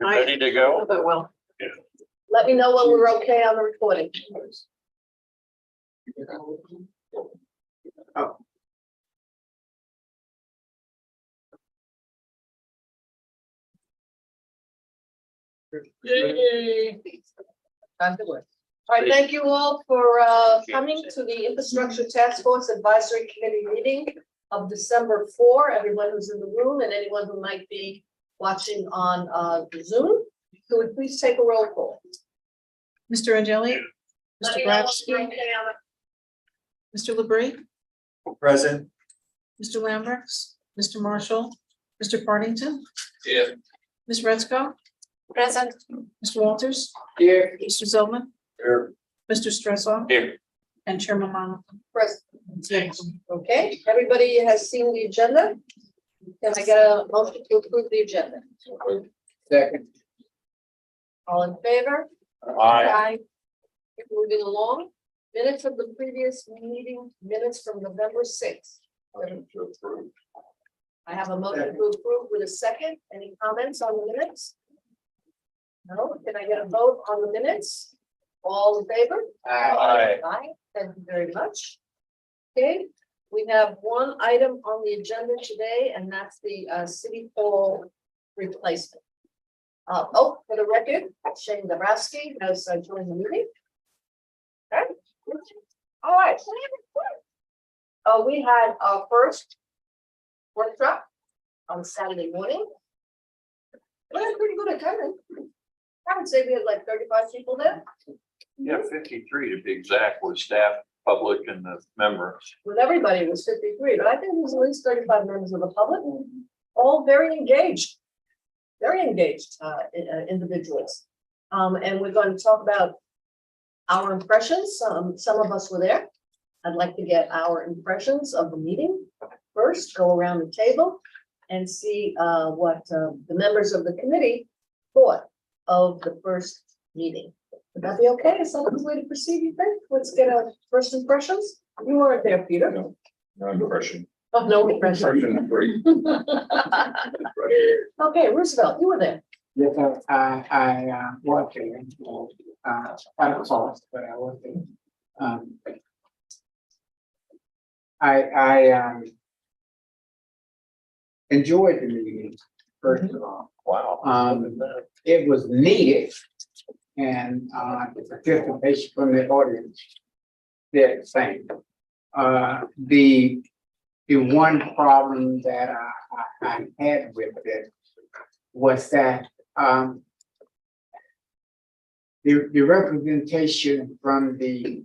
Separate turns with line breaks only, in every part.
You're ready to go?
But well.
Yeah.
Let me know when we're okay on the recording.
Oh.
Yay. Time to work. All right, thank you all for coming to the Infrastructure Task Force Advisory Committee meeting of December 4. Everyone who's in the room and anyone who might be watching on the Zoom, who would please take a roll call.
Mr. Angeli,
Let
Mr.
me know when
Bradsky,
we're okay on it.
Mr. Labrie,
Present.
Mr. Lambert, Mr. Marshall, Mr. Partington,
Yeah.
Ms. Retzko,
Present.
Mr. Walters,
Here.
Mr. Zillman,
Here.
Mr. Stresoff,
Here.
and Chairman Manu.
Present. Okay, everybody has seen the agenda. Can I get a motion to approve the agenda?
Second.
All in favor?
Aye.
Moving along, minutes of the previous meeting, minutes from November 6th. I have a motion to approve with a second. Any comments on the minutes? No, can I get a vote on the minutes? All in favor?
Aye.
Aye, thank you very much. Okay, we have one item on the agenda today, and that's the city hall replacement. For the record, Shane Dabrowski has joined the meeting. Okay. All right. We had our first workshop on Saturday morning. We had pretty good attendance. I would say we had like 35 people there.
Yeah, 53 to be exact, with staff, public, and the members.
With everybody, it was 53, but I think there's at least 35 members of the public, all very engaged. Very engaged individuals. And we're going to talk about our impressions. Some of us were there. I'd like to get our impressions of the meeting first, go around the table and see what the members of the committee thought of the first meeting. Would that be okay? Is that the way to proceed, you think? Let's get our first impressions. You weren't there, Peter.
No impression.
Oh, no impression.
Great.
Okay, Roosevelt, you were there.
Yes, I was there. I was lost, but I was there. I enjoyed the meeting, first of all.
Wow.
It was needed, and the participation from the audience did the same. The one problem that I had with it was that the representation from the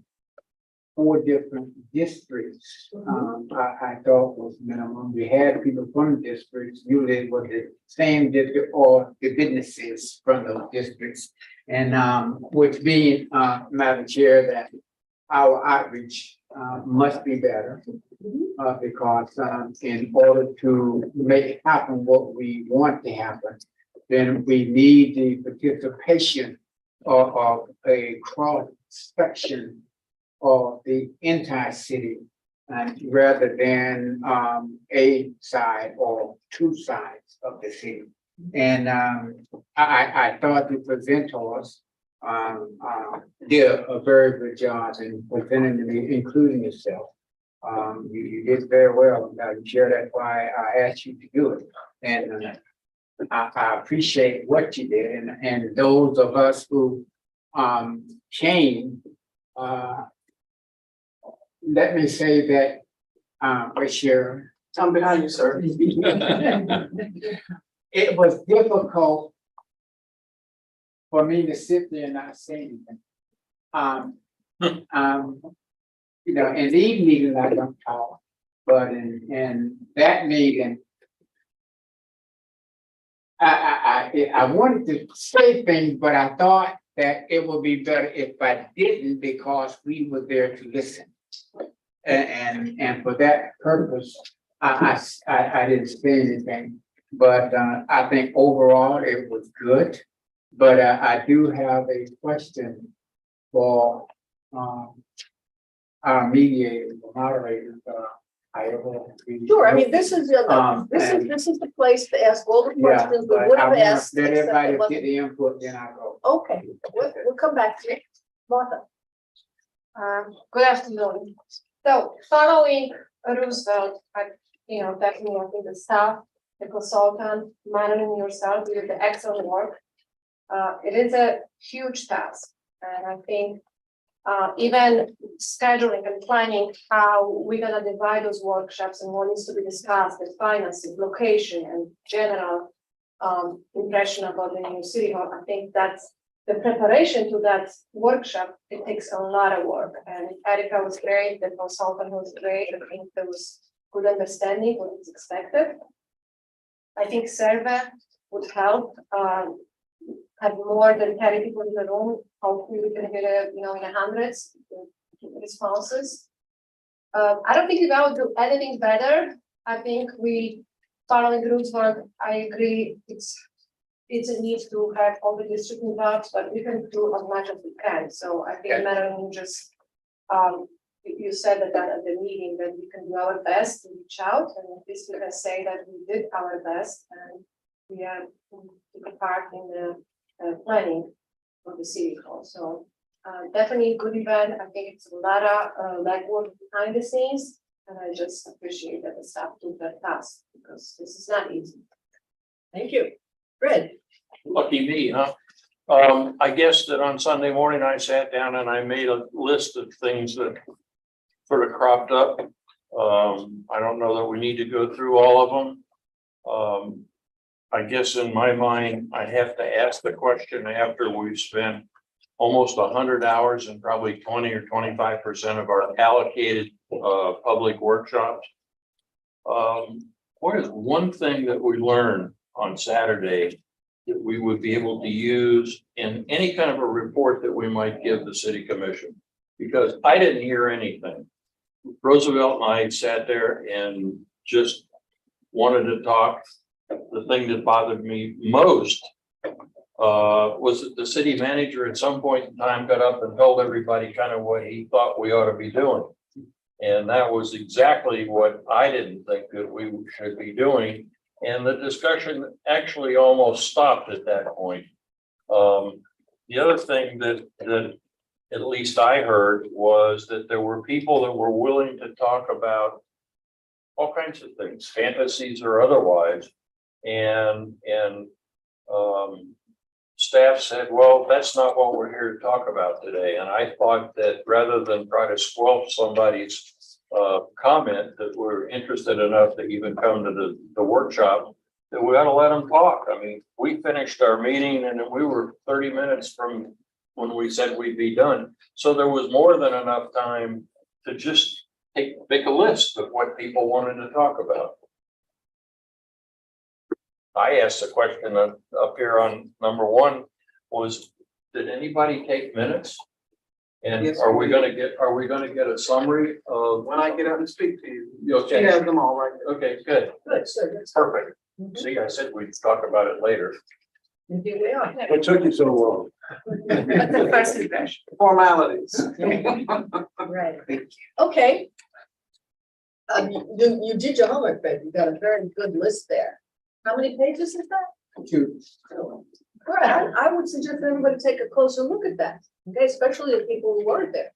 4 different districts, I thought was minimum. We had people from districts, usually it was the same district or the businesses from those districts. And which being, Madam Chair, that our outreach must be better. Because in order to make happen what we want to happen, then we need the participation of a cross section of the entire city, rather than a side or 2 sides of the city. And I thought the presenters did a very good job in presenting me, including yourself. You did very well, Madam Chair. That's why I asked you to do it. And I appreciate what you did. And those of us who came, let me say that, right here.
I'm behind you, sir.
It was difficult for me to sit there and not say anything. You know, in these meetings, I don't talk, but in that meeting, I wanted to say things, but I thought that it would be better if I didn't, because we were there to listen. And for that purpose, I didn't say anything, but I think overall it was good. But I do have a question for our mediators, the moderators.
Sure, I mean, this is,
and-
this is the place to ask all the
Yeah,
questions we
but
would
I
have
want
asked.
to let
except
everybody
it wasn't-
get the input, then I go.
Okay, we'll come back to it. Martha,
Good afternoon. So following Roosevelt, definitely I think the staff, the consultant, Madeline yourself, you did the excellent work. It is a huge task, and I think even scheduling and planning how we're gonna divide those workshops and what needs to be discussed, the finances, location, and general impression about the new city hall. I think that's the preparation to that workshop. It takes a lot of work, and Erica was great, the consultant was great. I think there was good understanding what is expected. I think survey would help, have more than 30 people in the room. Hopefully we can get in the hundreds responses. I don't think we're going to do anything better. I think following Roosevelt, I agree, it's a need to have all the district involved, but we can do as much as we can. So I think,
Okay.
Madeline, just, you said that at the meeting that we can do our best to reach out, and at least we can say that we did our best, and we took a part in the planning of the city hall. So definitely a good event. I think it's a lot of legwork behind the scenes, and I just appreciate that the staff took that task, because this is not easy.
thank you. Fred,
Lucky me, huh? I guess that on Sunday morning, I sat down and I made a list of things that sort of cropped up. I don't know that we need to go through all of them. I guess in my mind, I have to ask the question after we've spent almost 100 hours and probably 20 or 25% of our allocated public workshops. What is one thing that we learned on Saturday that we would be able to use in any kind of a report that we might give the city commission? Because I didn't hear anything. Roosevelt and I sat there and just wanted to talk. The thing that bothered me most was that the city manager at some point in time got up and told everybody kind of what he thought we ought to be doing. And that was exactly what I didn't think that we should be doing. And the discussion actually almost stopped at that point. The other thing that at least I heard was that there were people that were willing to talk about all kinds of things, fantasies or otherwise. And staff said, well, that's not what we're here to talk about today. And I thought that rather than try to squelch somebody's comment that we're interested enough to even come to the workshop, that we ought to let them talk. I mean, we finished our meeting and we were 30 minutes from when we said we'd be done. So there was more than enough time to just make a list of what people wanted to talk about. I asked a question up here on number one was, did anybody take minutes? And
Yes,
are
we
we gonna get a summary of?
When I get up and speak to you,
You
she
okay?
has them all right there.
Okay, good.
good, so that's
Perfect.
Mhm.
See, I said we'd talk about it later.
And here we are.
What took you so long?
That's the first impression.
Formalities.
Right. Okay. You did your homework, Fred. You got a very good list there. How many pages is that?
Two.
All right, I would suggest everybody take a closer look at that, okay, especially the people who weren't there.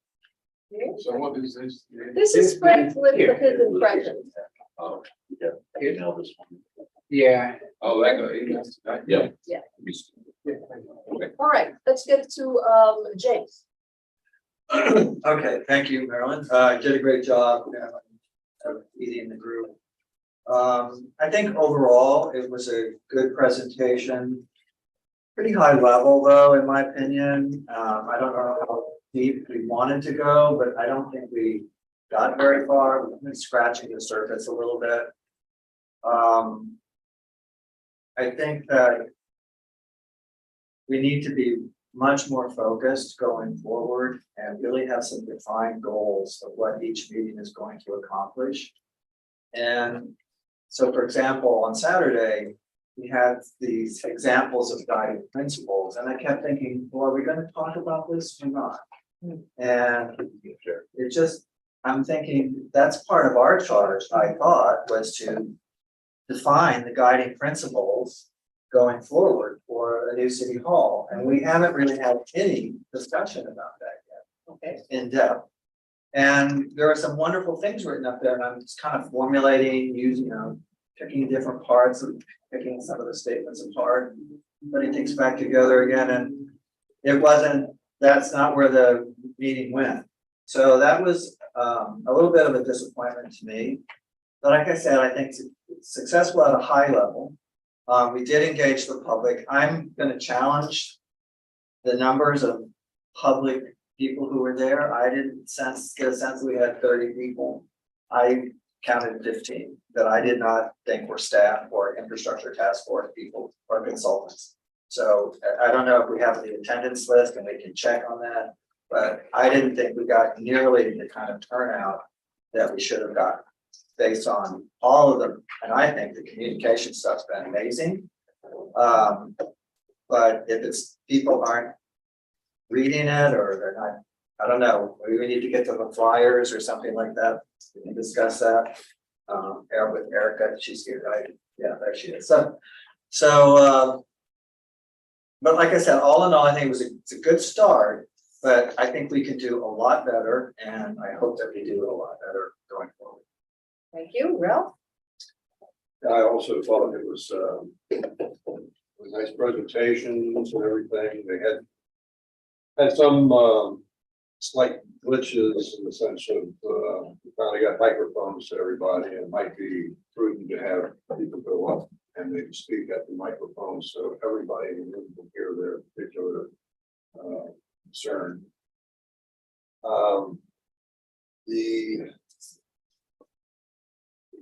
Okay?
So what is this?
This is Fred's list of his impressions.
Oh, yeah. Okay, now this one.
Yeah.
Oh, that goes.
Yeah.
All right, let's get to James.
Okay, thank you, Marilyn. Did a great job of leading the group. I think overall it was a good presentation. Pretty high level though, in my opinion. I don't know how deep we wanted to go, but I don't think we got very far. We've been scratching the surface a little bit. I think that we need to be much more focused going forward and really have some defined goals of what each meeting is going to accomplish. And so, for example, on Saturday, we had these examples of guiding principles, and I kept thinking, well, are we going to talk about this or not? And it just I'm thinking that's part of our charge, I thought, was to define the guiding principles going forward for a new city hall, and we haven't really had any discussion about that yet.
Okay.
In depth. And there are some wonderful things written up there, and I'm just kind of formulating, using, picking different parts and picking some of the statements apart, putting things back together again, and it wasn't, that's not where the meeting went. So that was a little bit of a disappointment to me. But like I said, I think it's successful at a high level. We did engage the public. I'm gonna challenge the numbers of public people who were there. I didn't get a sense we had 30 people. I counted 15 that I did not think were staff or infrastructure task force people or consultants. So I don't know if we have the attendance list and we can check on that, but I didn't think we got nearly the kind of turnout that we should have gotten based on all of them. And I think the communication stuff's been amazing. But if it's people aren't reading it or they're not, I don't know, maybe we need to get to the flyers or something like that. We can discuss that. With Erica, she's here, right? Yeah, there she is. But like I said, all in all, I think it's a good start, but I think we can do a lot better, and I hope that we do a lot better going forward.
Thank you, Ralph.
I also thought it was nice presentations and everything. They had some slight glitches in the sense of we finally got microphones to everybody, and it might be prudent to have people go up and maybe speak at the microphone so everybody in the room can hear their particular concern. I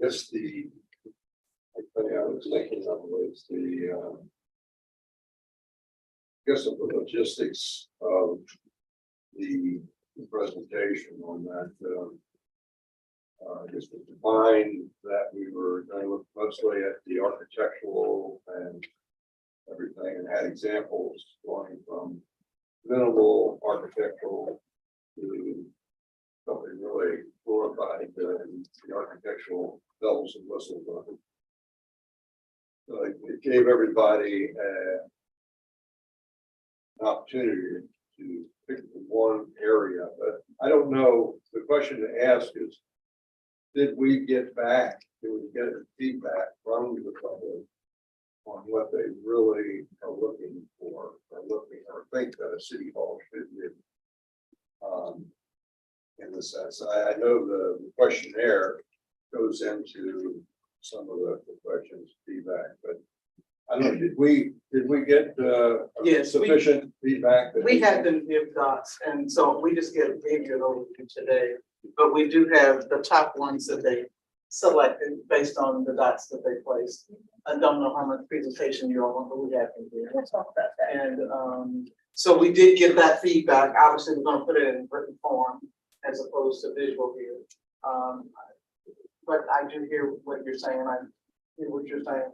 guess the thing I was thinking of was I guess of the logistics of the presentation on that. I guess we defined that we were going to look mostly at the architectural and everything, and had examples going from minimal architectural to something really glorified the architectural bells and whistles of it. So it gave everybody an opportunity to pick one area, but I don't know. The question to ask is, did we get feedback from the public on what they really are looking for, or think that a city hall should be? In the sense, I know the questionnaire goes into some of the questions, feedback, but I don't know, did we get
Yes,
sufficient feedback?
we had them give dots, and so we just gave you an overview today. But we do have the top ones that they selected based on the dots that they placed. I don't know how much presentation you all want, but we have in here.
Let's talk about that.
And so we did get that feedback. Obviously, we're gonna put it in written form as opposed to visual here. But I do hear what you're saying. I hear what you're saying.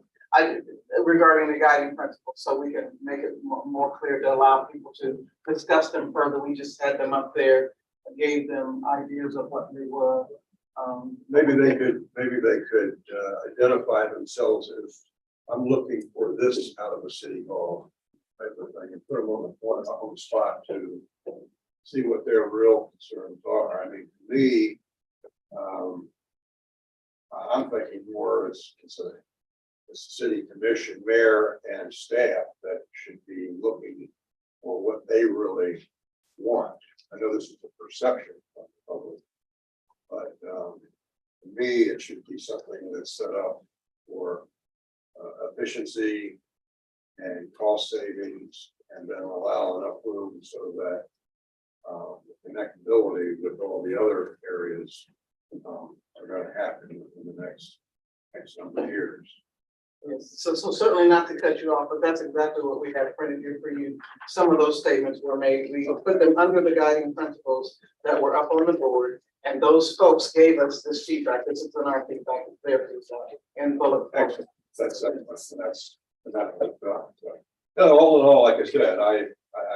Regarding the guiding principles, so we can make it more clear to allow people to discuss them further. We just had them up there, gave them ideas of what they were.
Maybe they could identify themselves as, I'm looking for this out of a city hall type of thing, and put them on the spot to see what their real concerns are. I mean, to me, I'm thinking more as a city commission, mayor and staff that should be looking for what they really want. I know this is a perception of the public, but to me, it should be something that's set up for efficiency and cost savings, and then allow enough room so that the connectability with all the other areas are going to happen in the next number of years.
Yes, so certainly not to cut you off, but that's exactly what we have printed here for you. Some of those statements were made. We put them under the guiding principles that were up on the board, and those folks gave us this feedback. This is in our feedback, their feedback, and bullet points.
That's no, all in all, like I said, I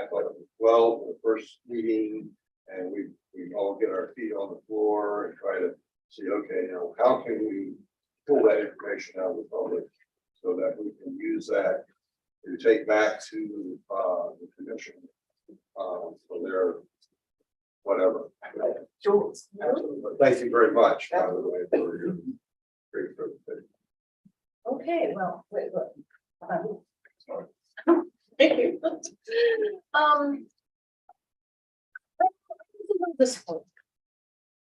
thought it was well, the first meeting, and we all get our feet on the floor see, okay, now, how can we pull that information out of the public so that we can use that to take back to, the commission, for their, whatever.
Sure.
But thank you very much, by the way, for your great presentation.
Okay, well, wait, look. Thank you. This point.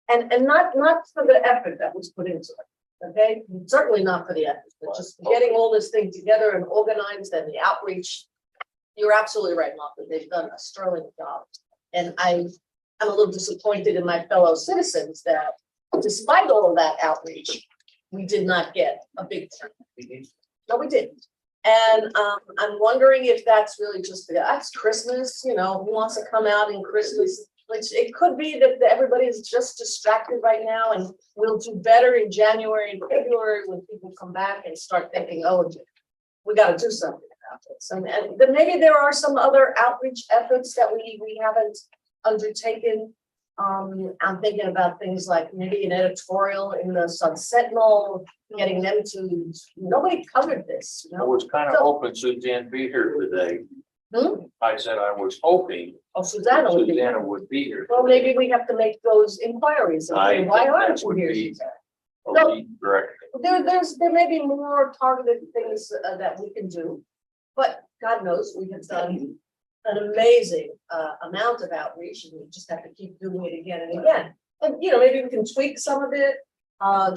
And not for the effort that was put into it, okay? Certainly not for the effort, but just getting all this thing together and organized and the outreach. You're absolutely right, Martha, they've done a sterling job. And I'm a little disappointed in my fellow citizens that despite all of that outreach, we did not get a big turn. No, we didn't. And I'm wondering if that's really just, that's Christmas, you know, who wants to come out in Christmas? Which it could be that everybody's just distracted right now and we'll do better in January and February when people come back and start thinking, oh, we got to do something about this. And then maybe there are some other outreach efforts that we haven't undertaken. I'm thinking about things like maybe an editorial in the Sun Sentinel, getting them to, nobody covered this, you
I
know?
was kind of hoping Suzanne be here today.
Hmm?
I said I was hoping
Oh, Susanna would be.
Susanna would be here.
Well,
today.
maybe we have to make those inquiries. and
I
say, why
think
aren't
that
you
would
here,
be-
Susanna?
A lead director.
There may be more targeted things that we can do. But God knows, we have done an amazing amount of outreach and we just have to keep doing it again and again. And, you know, maybe we can tweak some of it,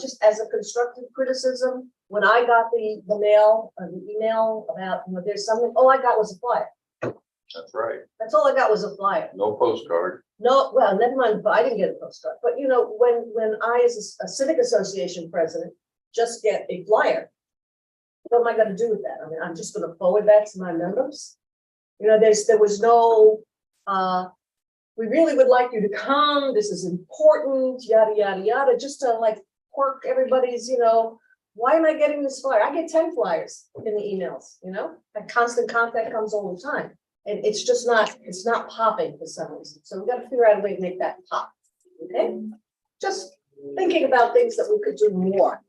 just as a constructive criticism. When I got the mail, the email about, you know, there's something, all I got was a flyer.
That's right.
That's all I got was a flyer.
No postcard.
No, well, never mind, but I didn't get a postcard, but you know, when I, as a civic association president, just get a flyer. What am I gonna do with that? I mean, I'm just gonna forward that to my members. You know, there was no, we really would like you to come, this is important, yada, yada, yada, just to like quirk everybody's, you know, why am I getting this flyer? I get 10 flyers in the emails, you know, that constant contact comes all the time. And it's just not, it's not popping for some reason. So we gotta figure out a way to make that pop, okay? Just thinking about things that we could do more.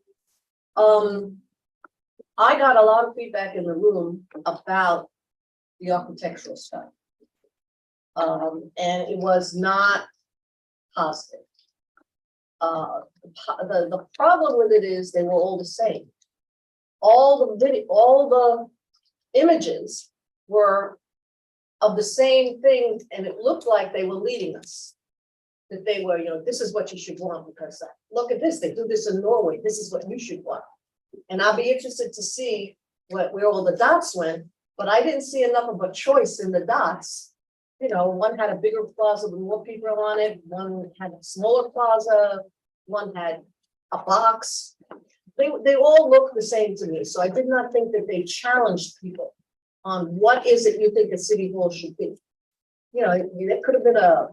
I got a lot of feedback in the room about the architectural stuff. And it was not positive. The problem with it is they were all the same. All the images were of the same thing, and it looked like they were leading us. That they were, you know, this is what you should want, because look at this, they do this in Norway, this is what you should want. And I'll be interested to see where all the dots went, but I didn't see enough of a choice in the dots. You know, one had a bigger plaza with more people on it, one had a smaller plaza, one had a box. They all look the same to me, so I did not think that they challenged people on what is it you think a city hall should be. You know, it could have been a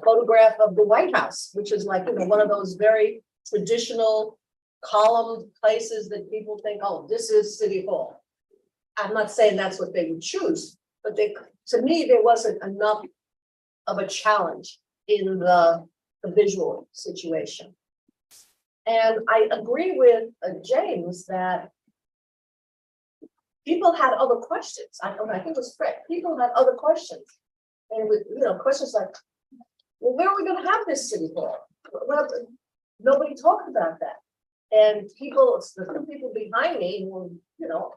photograph of the White House, which is like, you know, one of those very traditional columned places that people think, oh, this is City Hall. I'm not saying that's what they would choose, but to me, there wasn't enough of a challenge in the visual situation. And I agree with James that people had other questions. I think it was Fred. People had other questions. And with, you know, questions like, well, where are we gonna have this city hall? Well, nobody talked about that. And people, the two people behind me were, you know,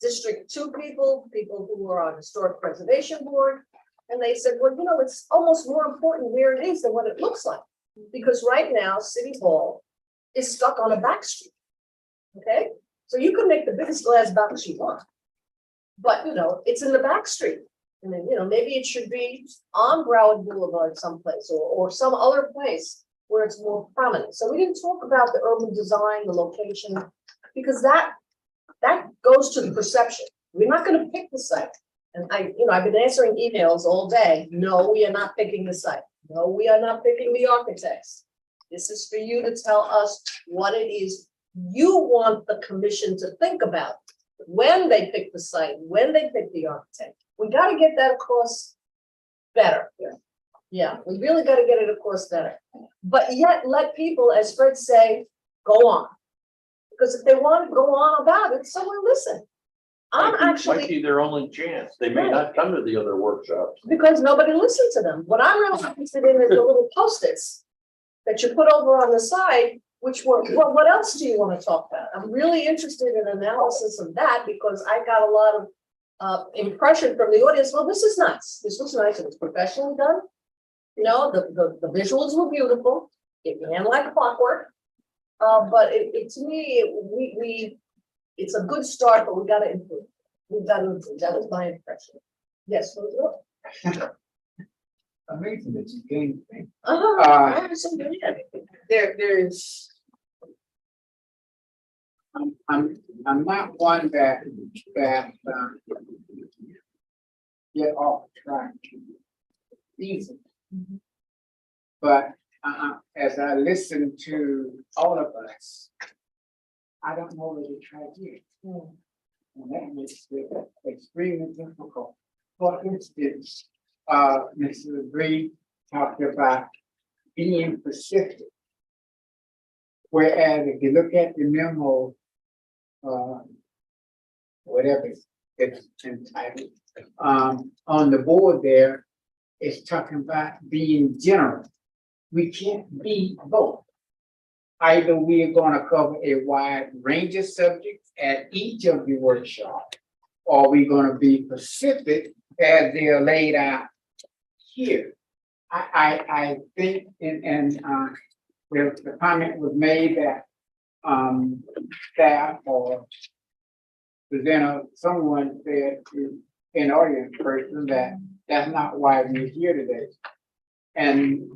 District 2 people who were on Historic Preservation Board. And they said, well, you know, it's almost more important where it is than what it looks like. Because right now, City Hall is stuck on a back street. Okay? So you can make the biggest glass box you want. But, you know, it's in the back street. And then, you know, maybe it should be on Broward Boulevard someplace or some other place where it's more prominent. So we didn't talk about the urban design, the location, because that goes to the perception. We're not going to pick the site. And I've been answering emails all day. No, we are not picking the site. No, we are not picking the architects. This is for you to tell us what it is you want the commission to think about when they pick the site, when they pick the architect. We got to get that across better. Yeah, we really gotta get it across better, but yet let people, as Fred say, go on. Because if they want to go on about it, someone listen. I'm
Might
actually,
be their only chance. They may not come to the other workshops.
because nobody listened to them. What I'm really interested in is the little post-its that you put over on the side, which were, well, what else do you want to talk about? I'm really interested in analysis of that because I got a lot of impression from the audience. Well, this is nice. This was nice. It was professionally done. You know, the visuals were beautiful. It ran like clockwork. But it to me, it's a good start, but we gotta improve. We gotta improve. That was my impression. Yes.
Amazing that you came.
I have some good idea.
There's,
I'm not one that get off track easily. But as I listen to all of us, I don't know where to try here. And that makes it extremely difficult. For instance, Mr. Bree talked about being specific. Whereas if you look at the memo, whatever it's entitled, on the board there, it's talking about being general. We can't be both. Either we are gonna cover a wide range of subjects at each of the workshops, or we're gonna be specific as they are laid out here. I think, the comment was made that, staff or presenter, someone said to an audience person that that's not why we're here today. And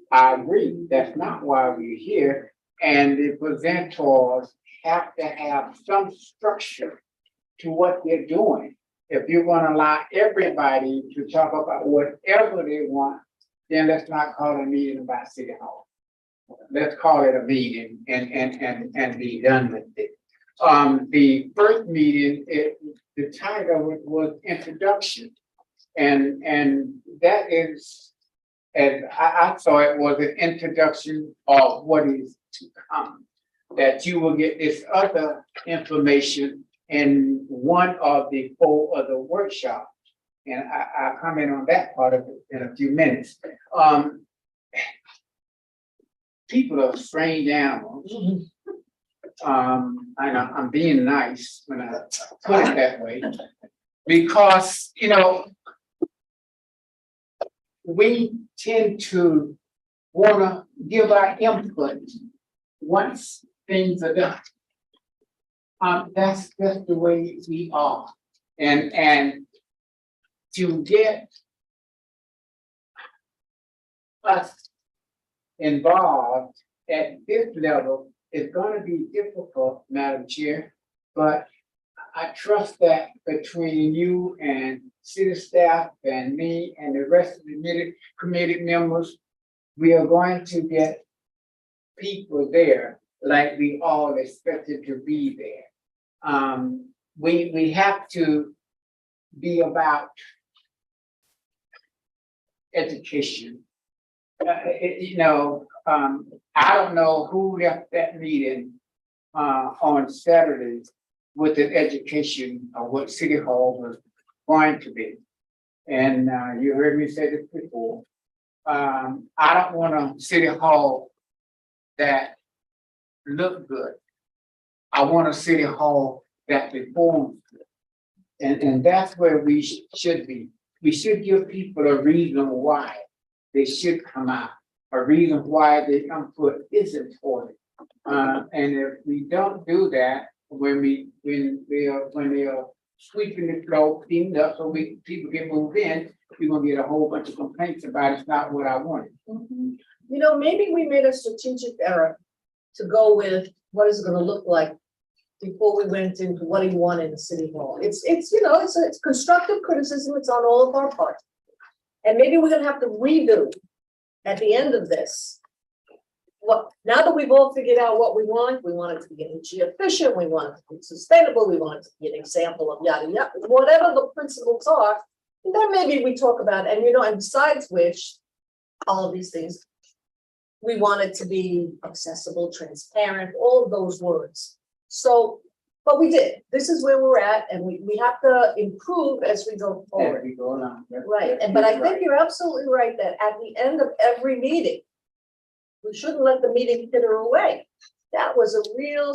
I agree, that's not why we're here. And the presenters have to have some structure to what they're doing. If you're gonna allow everybody to talk about whatever they want, then let's not call a meeting about City Hall. Let's call it a meeting and be done with it. The first meeting, the title was introduction. And that is, and I saw it was an introduction of what is to come. That you will get this other information in one of the 4 other workshops. And I'll comment on that part of it in a few minutes. People are strange animals. I know I'm being nice when I put it that way. Because, you know, we tend to wanna give our input once things are done. That's just the way we are. And to get us involved at this level is gonna be difficult, Madam Chair, but I trust that between you and city staff and me and the rest of the committee members, we are going to get people there like we all expected to be there. We have to be about education. I don't know who left that meeting on Saturday with an education of what City Hall was going to be. And you heard me say this before. I don't want a City Hall that look good. I want a City Hall that performs good. And that's where we should be. We should give people a reason why they should come out, a reason why their input is important. And if we don't do that, when they are sweeping the floor, cleaned up, so people can move in, we're gonna get a whole bunch of complaints about it's not what I wanted.
You know, maybe we made a strategic error to go with what is it gonna look like before we went into what do you want in the City Hall. It's constructive criticism, it's on all of our parts. And maybe we're gonna have to redo at the end of this. Well, now that we've all figured out what we want it to be energy efficient, we want it to be sustainable, we want it to be an example of yada yada, whatever the principles are, then maybe we talk about, and you know, and besides which, all of these things. We want it to be accessible, transparent, all of those words. So, but we did, this is where we're at, and we have to improve as we go
As
forward.
we go along.
Right, and but I think you're absolutely right that at the end of every meeting, we shouldn't let the meeting pitter away. That was a real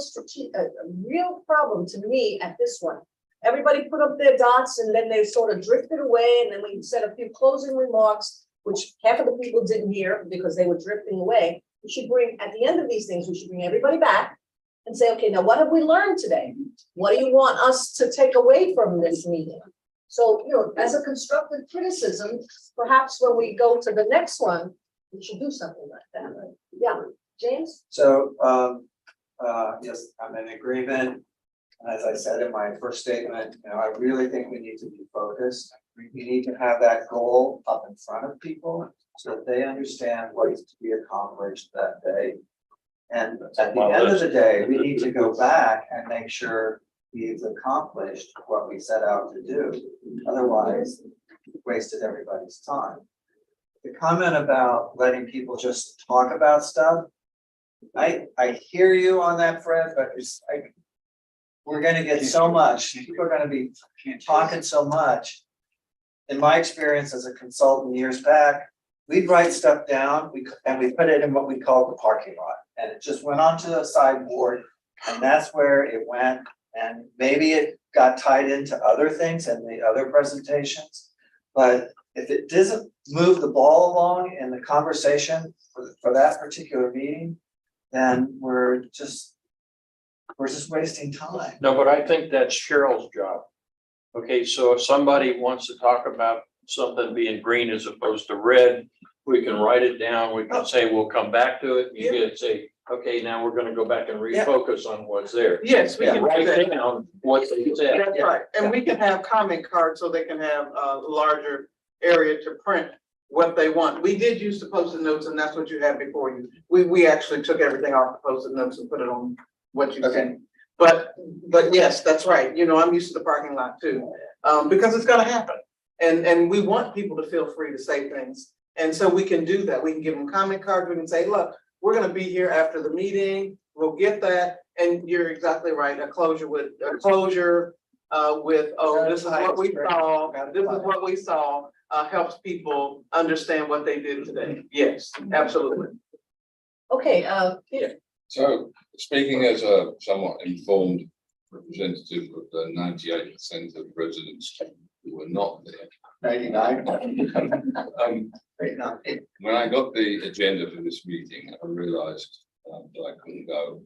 a real problem to me at this one. Everybody put up their dots and then they sort of drifted away, and then we said a few closing remarks, which half of the people didn't hear because they were drifting away. We should bring, at the end of these things, we should bring everybody back and say, okay, now what have we learned today? What do you want us to take away from this meeting? So, you know, as a constructive criticism, perhaps when we go to the next one, we should do something like that. Yeah, James?
So, yes, I'm in agreement. As I said in my first statement, you know, I really think we need to be focused. We need to have that goal up in front of people so that they understand what is to be accomplished that day. And at the end of the day, we need to go back and make sure we've accomplished what we set out to do. Otherwise, we've wasted everybody's time. The comment about letting people just talk about stuff, I hear you on that, Fred, but it's like, we're gonna get so much, people are gonna be talking so much. In my experience as a consultant years back, we'd write stuff down, and we put it in what we call the parking lot. And it just went onto the sideboard, and that's where it went. And maybe it got tied into other things and the other presentations. But if it doesn't move the ball along in the conversation for that particular meeting, then we're just wasting time.
No, but I think that's Cheryl's job. Okay, so if somebody wants to talk about something being green as opposed to red, we can write it down, we can say, we'll come back to it, you can say, okay, now we're gonna go back and refocus on what's there.
Yes, we
Yeah,
can do
write
that.
down what they said.
That's right, and we can have comment cards so they can have a larger area to print what they want. We did use the Post-it notes, and that's what you had before you. We actually took everything off the Post-it notes and put it on what you
Okay.
said. But yes, that's right, you know, I'm used to the parking lot too, because it's gonna happen. And we want people to feel free to say things, and so we can do that, we can give them comment cards, we can say, look, we're gonna be here after the meeting, we'll get that, and you're exactly right, a closure with, oh, this is what we saw, this is what we saw, helps people understand what they did today, yes, absolutely.
Okay, Peter,
So speaking as a somewhat informed representative of the 98% of residents who were not there.
99.
When I got the agenda for this meeting, I realized that I couldn't go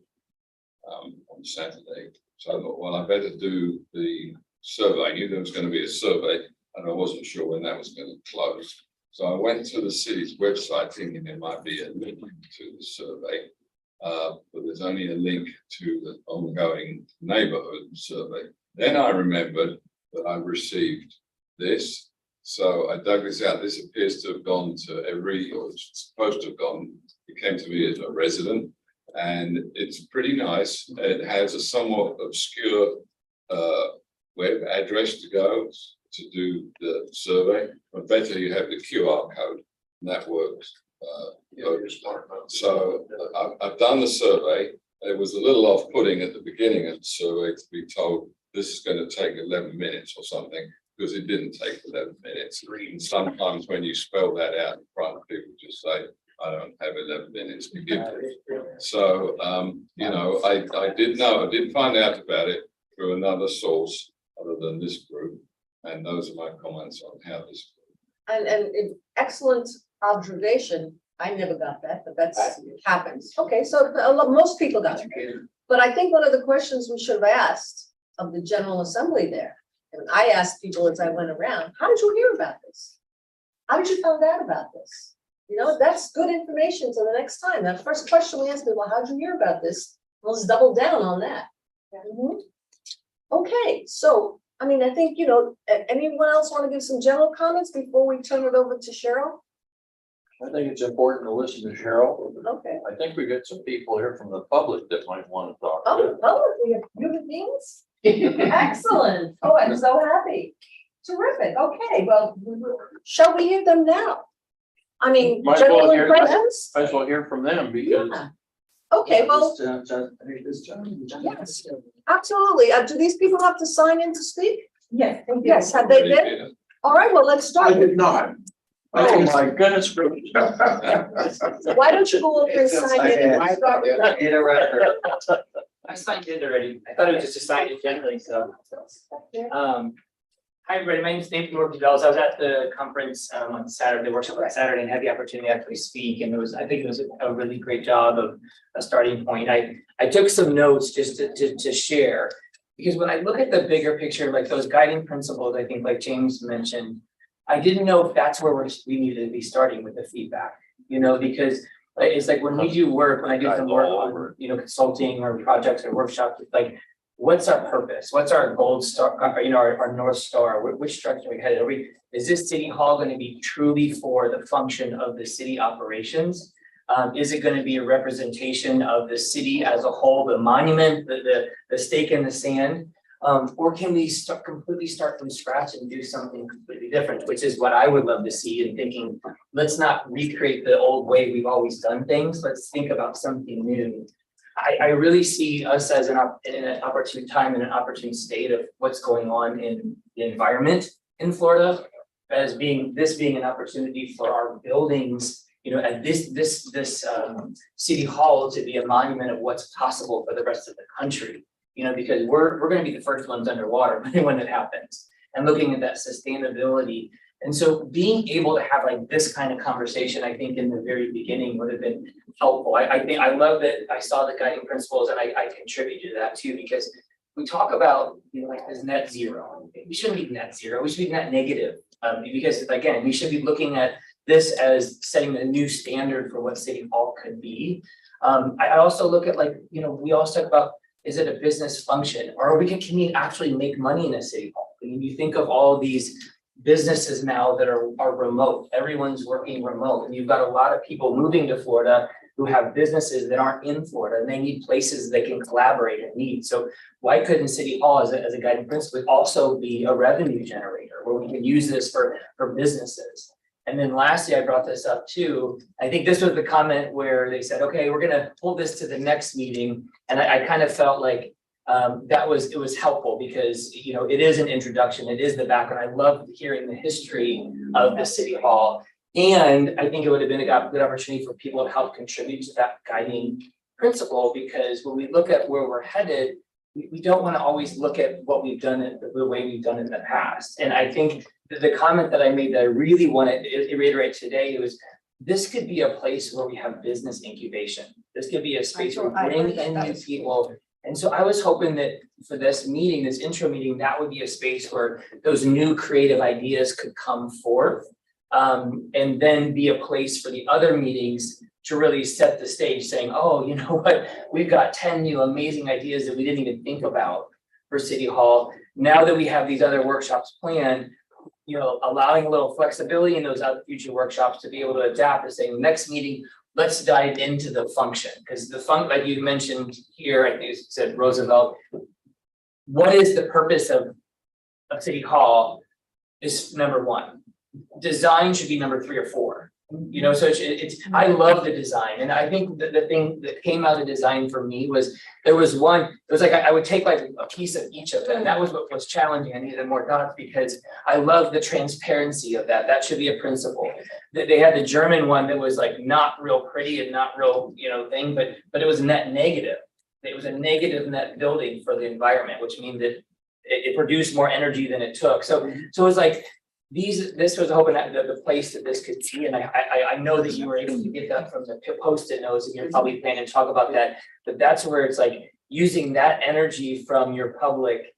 on Saturday. So I thought, well, I better do the survey. I knew there was going to be a survey and I wasn't sure when that was going to close. So I went to the city's website thinking there might be a link to the survey. But there's only a link to the ongoing neighborhood survey. Then I remembered that I received this. So I dug this out. This appears to have gone to every, or it's supposed to have gone. It came to me as a resident, and it's pretty nice. It has a somewhat obscure web address to go to do the survey, but better you have the QR code, and that works. So I've done the survey. It was a little off-putting at the beginning of the survey to be told this is going to take 11 minutes or something, because it didn't take 11 minutes. And sometimes when you spell that out in front, people just say, I don't have 11 minutes to give you. So, you know, I did find out about it through another source other than this group. And those are my comments on how this.
and excellent observation. I never got that, but that's happens. Okay, so most people got it. But I think one of the questions we should have asked of the General Assembly there, and I asked people as I went around, how did you hear about this? How did you find out about this? You know, that's good information for the next time. That first question we asked me, well, how did you hear about this? Let's double down on that. Mhm. Okay, so, I mean, I think, you know, anyone else want to give some general comments before we turn it over to Cheryl?
I think it's important to listen to Cheryl.
Okay.
I think we got some people here from the public that might want to talk.
Oh, we have human beings? Excellent. Oh, I'm so happy. Terrific, okay, well, shall we hear them now? I mean,
Might as well
general
hear them.
impressions?
Might as well hear from them because
Yeah. Okay, well, yes, absolutely. Do these people have to sign in to speak?
Yes.
Yes, have they been? All right, well, let's
I
start.
did not.
oh my goodness gracious.
Why don't you go over and sign in and start with that?
Need a record.
I signed in already. I thought it was just a sign in generally, so. Hi, everybody. My name is Nathan Norton Bells. I was at the conference on Saturday, the workshop on Saturday, and had the opportunity to actually speak. And I think it was a really great job of a starting point. I took some notes just to share. Because when I look at the bigger picture, like those guiding principles, I think like James mentioned, I didn't know if that's where we needed to be starting with the feedback, because it's like when we do work, when I do some work on, consulting or projects or workshops, it's like, what's our purpose? What's our gold star, our North Star? Which direction are we headed? Is this city hall going to be truly for the function of the city operations? Is it going to be a representation of the city as a whole, the monument, the stake in the sand? Or can we completely start from scratch and do something completely different, which is what I would love to see, and thinking, let's not recreate the old way we've always done things. Let's think about something new. I really see us as in an opportune time, in an opportune state of what's going on in the environment in Florida, as being an opportunity for our buildings, at this city hall to be a monument of what's possible for the rest of the country. Because we're going to be the first ones underwater when it happens, and looking at that sustainability. And so being able to have like this kind of conversation, I think in the very beginning would have been helpful. I think I love that I saw the guiding principles, and I contributed to that too, because we talk about, like this net zero. We shouldn't be net zero, we should be net negative. Because again, we should be looking at this as setting a new standard for what City Hall could be. I also look at we also talk about, is it a business function, or can you actually make money in a City Hall? I mean, you think of all these businesses now that are remote, everyone's working remote, and you've got a lot of people moving to Florida who have businesses that aren't in Florida, and they need places they can collaborate and meet. So why couldn't City Hall as a guiding principle also be a revenue generator where we can use this for businesses? And then lastly, I brought this up too. I think this was the comment where they said, okay, we're gonna hold this to the next meeting. And I kind of felt like it was helpful because, it is an introduction, it is the background. I love hearing the history of the City Hall. And I think it would have been a good opportunity for people to help contribute to that guiding principle, because when we look at where we're headed, we don't want to always look at what we've done the way we've done in the past. And I think the comment that I made that I really want to reiterate today was, this could be a place where we have business incubation. This could be a space where we bring in new people. And so I was hoping that for this meeting, this intro meeting, that would be a space where those new creative ideas could come forth. And then be a place for the other meetings to really set the stage, saying, oh, you know what, we've got 10 new amazing ideas that we didn't even think about for City Hall. Now that we have these other workshops planned, allowing a little flexibility in those other future workshops to be able to adapt and say, next meeting, let's dive into the function. Because like you mentioned here, I think you said Roosevelt, what is the purpose of City Hall is number one. Design should be number 3 or 4. So it's I love the design, and I think that the thing that came out of design for me was there was one. It was like I would take like a piece of each of them. That was what was challenging. I needed more dots because I love the transparency of that. That should be a principle. They had the German one that was like not real pretty and not real thing, but it was net negative. It was a negative net building for the environment, which means that it produced more energy than it took. So it was like. This was hoping that the place that this could be, and I know that you were able to get that from the Post-it notes, and you're probably planning to talk about that, but that's where it's like using that energy from your public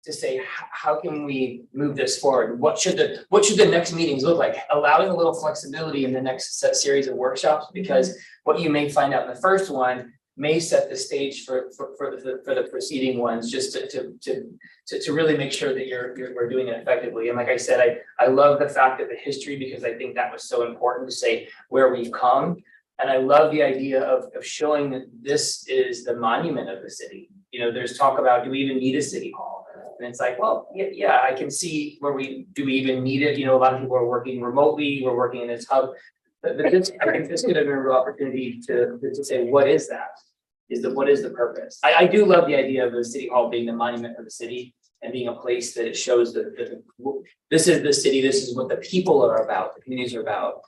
to say, how can we move this forward? What should the next meetings look like? Allowing a little flexibility in the next series of workshops, because what you may find out in the first one may set the stage for the preceding ones, just to really make sure that we're doing it effectively. And like I said, I love the fact of the history, because I think that was so important to say where we've come. And I love the idea of showing that this is the monument of the city. There's talk about, do we even need a City Hall? And it's like, well, yeah, I can see where do we even need it? You know, a lot of people are working remotely, we're working in this hub. But this, I think this could have been a real opportunity to say, what is that? What is the purpose? I do love the idea of the city hall being the monument of the city and being a place that it shows that this is the city, this is what the people are about, the communities are about.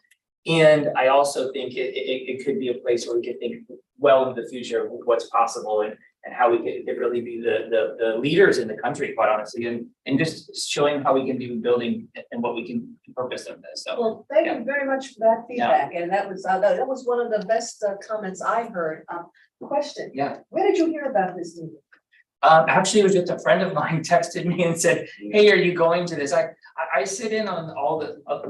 And I also think it could be a place where we could think well into the future of what's possible and how we could really be the leaders in the country, quite honestly, and just showing how we can be building and what we can purpose of this, so.
Well, thank you very much for that feedback, and that was one of the best comments I heard. Question.
Yeah.
Where did you hear about this meeting?
Actually, it was just a friend of mine texted me and said, hey, are you going to this? I sit in on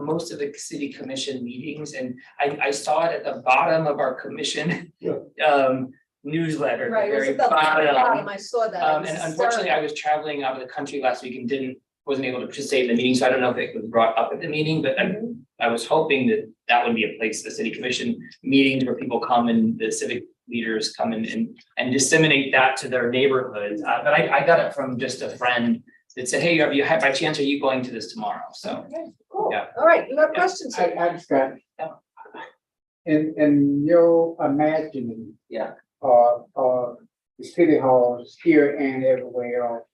most of the city commission meetings, and I saw it at the bottom of our commission newsletter,
Right,
the
it was
very
at the bottom,
bottom.
I saw that. It
And
was
unfortunately, I
hysterical.
was traveling out of the country last week and wasn't able to participate in the meeting, so I don't know if it was brought up at the meeting, but I was hoping that would be a place, the city commission meetings where people come and the civic leaders come in and disseminate that to their neighborhoods. But I got it from just a friend that said, hey, by chance, are you going to this tomorrow? So,
Okay, cool.
yeah.
All right, you have questions?
I just got.
Yeah.
In your imagining.
Yeah.
The city halls here and everywhere else.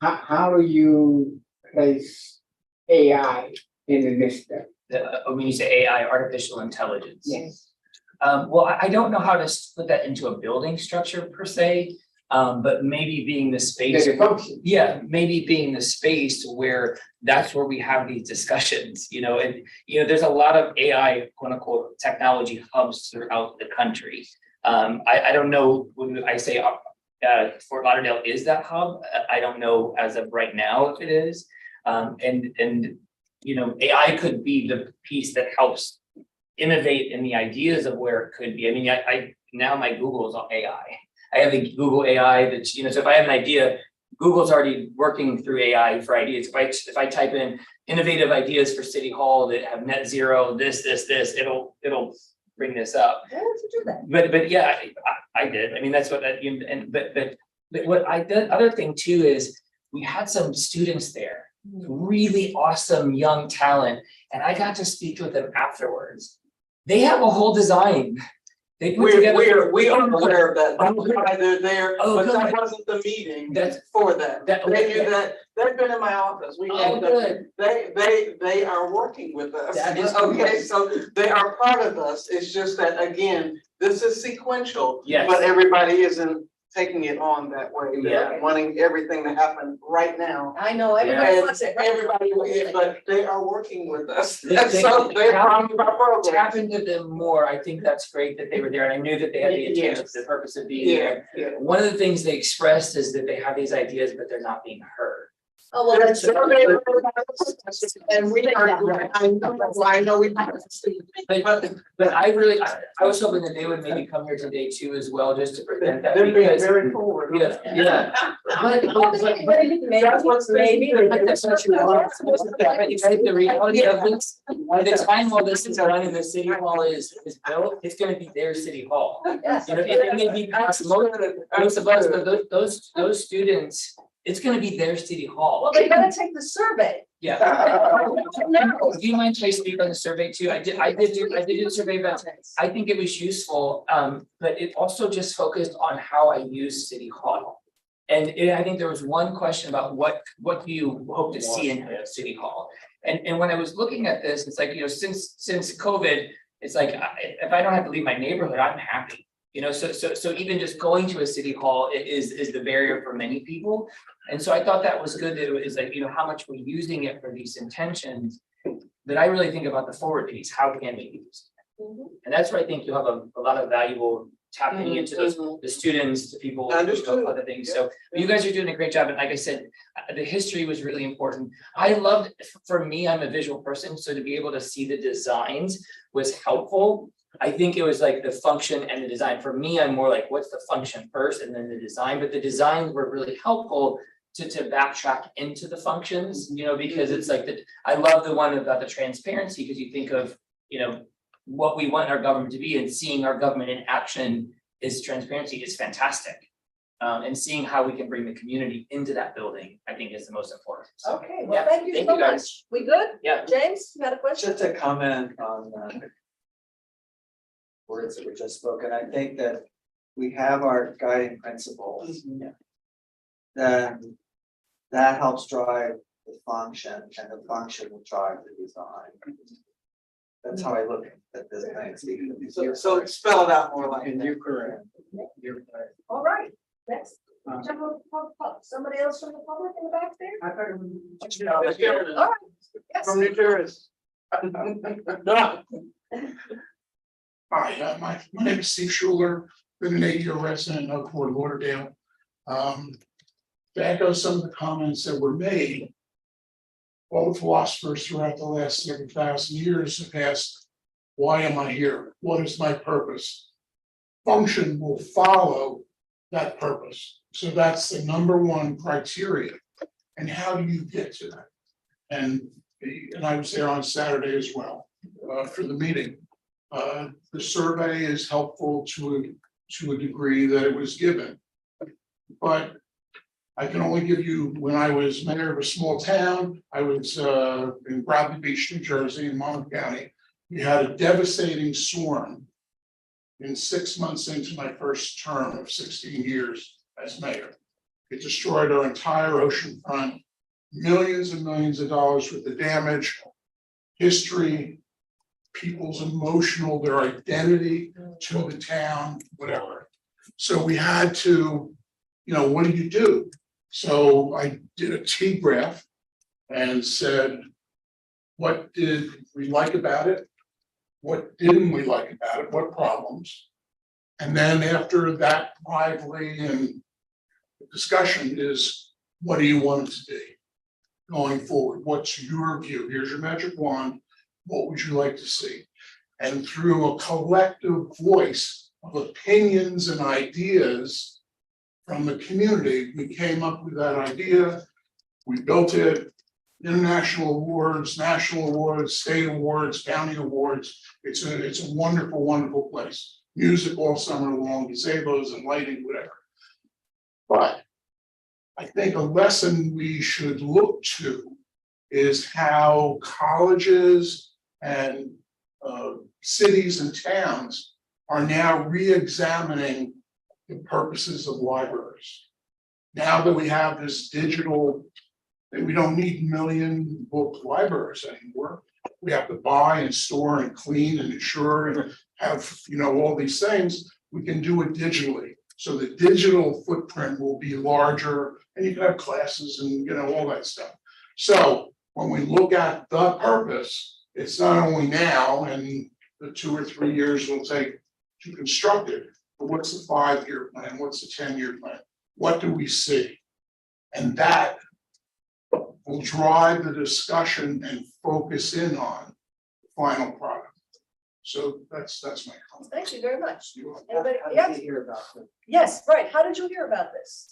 How do you place AI in the midst of it?
When you say AI, artificial intelligence.
Yes.
Well, I don't know how to split that into a building structure per se, but maybe being the space.
There's a function.
Yeah, maybe being the space where that's where we have these discussions, you know, and, you know, there's a lot of AI, quote unquote, technology hubs throughout the country. I don't know when I say, Fort Lauderdale is that hub. I don't know as of right now if it is. And, you know, AI could be the piece that helps innovate in the ideas of where it could be. I mean, I now my Google is on AI. I have a Google AI that's, you know, so if I have an idea, Google's already working through AI for ideas. If I type in innovative ideas for City Hall that have net zero, this, it'll bring this up.
Why don't you do that?
But yeah, I did. I mean, that's what that, but what I did, other thing too is we had some students there, really awesome young talent, and I got to speak with them afterwards. They have a whole design. They put together.
We are aware of that. That's why they're there,
Oh,
but that
good.
wasn't the meeting
That's-
for them.
that-
They knew that, they've been in my office. We
Oh,
know that.
good.
They are working with us.
That is
Okay,
good.
so they are part of us. It's just that, again, this is sequential.
Yes.
But everybody isn't taking it on that way. They're
Yeah.
wanting everything to happen right now.
I know, everybody
And
wants it. right?
everybody, but they are working with us.
They-
So they're part of our program.
Tap into them more. I think that's great that they were there, and I knew that they had the intent,
Yes.
the purpose of being there.
Yeah, yeah.
One of the things they expressed is that they have these ideas, but they're not being heard.
Oh, well, that's.
And we are, I know we.
But I was hoping that they would maybe come here today too as well, just to present that,
They're being
because.
very forward.
Yeah. But
Maybe,
That's what's-
maybe.
that's what you want. Right, the reality of this, by the time all this is done and the city hall is built, it's gonna be their city hall.
Yes.
You know, it may be most of us, but those students, it's gonna be their city hall.
Well, they gotta take the survey.
Yeah.
No.
Do you mind if I speak on the survey too? I did do the survey, but I think it was useful, but it also just focused on how I use City Hall. And I think there was one question about what do you hope to see in City Hall? And when I was looking at this, it's like, you know, since COVID, it's like, if I don't have to leave my neighborhood, I'm happy. You know, so even just going to a city hall is the barrier for many people. And so I thought that was good, that it was like, you know, how much we're using it for these intentions. But I really think about the forward piece, how can we use it? And that's where I think you'll have a lot of valuable tapping into those, the students, the people, you know,
Understood.
other things. So you guys are doing a great job. And like I said, the history was really important. I loved, for me, I'm a visual person, so to be able to see the designs was helpful. I think it was like the function and the design. For me, I'm more like, what's the function first and then the design, but the designs were really helpful to backtrack into the functions, you know, because it's like I love the one about the transparency, because you think of, you know, what we want our government to be, and seeing our government in action is transparency is fantastic. And seeing how we can bring the community into that building, I think is the most important. So,
Okay,
yeah,
well, thank you so
guys.
much. We good?
Yeah,
James, you got a question?
Just a comment on words that were just spoken, I think that we have our guiding principles. Then that helps drive the function, and the function will drive the design. That's how I look at this thing.
So spell it out more like.
And you're correct. You're correct.
All right, next.
Um,
Somebody else from the public in the back there?
I thought it was-
All right. Yes.
From New Jersey.
Hi, my name is Steve Schuler, been an 8-year resident of Fort Lauderdale. To echo some of the comments that were made, all the philosophers throughout the last 7,000 years have asked, why am I here? What is my purpose? Function will follow that purpose. So that's the #1 criteria. And how do you get to that? And I was there on Saturday as well, for the meeting. The survey is helpful to a degree that it was given. But I can only give you, when I was mayor of a small town, I was in Bradley Beach, New Jersey, in Monmouth County. We had a devastating storm in 6 months into my first term of 16 years as mayor. It destroyed our entire ocean front, millions and millions of dollars worth of damage, history, people's emotional, their identity to the town, whatever. So we had to, what do you do? So I did a T-graph and said, what did we like about it? What didn't we like about it? What problems? And then after that lively and discussion is, what do you want it to be going forward? What's your view? Here's your magic wand. What would you like to see? And through a collective voice of opinions and ideas from the community, we came up with that idea. We built it. International awards, national awards, state awards, county awards. It's a wonderful, wonderful place. Music all summer long, gazebos and lighting, whatever. But I think a lesson we should look to is how colleges and cities and towns are now re-examining the purposes of libraries. Now that we have this digital, that we don't need million book libraries anymore. We have to buy and store and clean and insure and have, all these things. We can do it digitally. So the digital footprint will be larger and you can have classes and, all that stuff. So when we look at the purpose, it's not only now and the 2 or 3 years it'll take to construct it, but what's the 5-year plan? What's the 10-year plan? What do we see? And that will drive the discussion and focus in on the final product. So that's my comment.
Thank you very much.
You are-
Anybody?
How did
Yes,
you hear about it?
yes, right. How did you hear about this?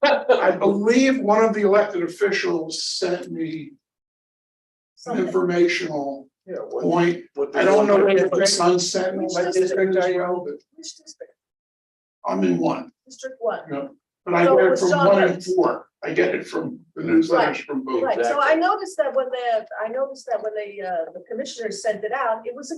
I believe one of the elected officials sent me an
Something.
informational
Yeah,
point. I don't know what Sun Sentinel, what district are you in, but
Which district?
I'm in one.
District 1.
But I
So
get
it
it
was
from
John
1 and
Lewis.
4. I get it from the newsletters from both.
Right, so I noticed that when the commissioners sent it out, it was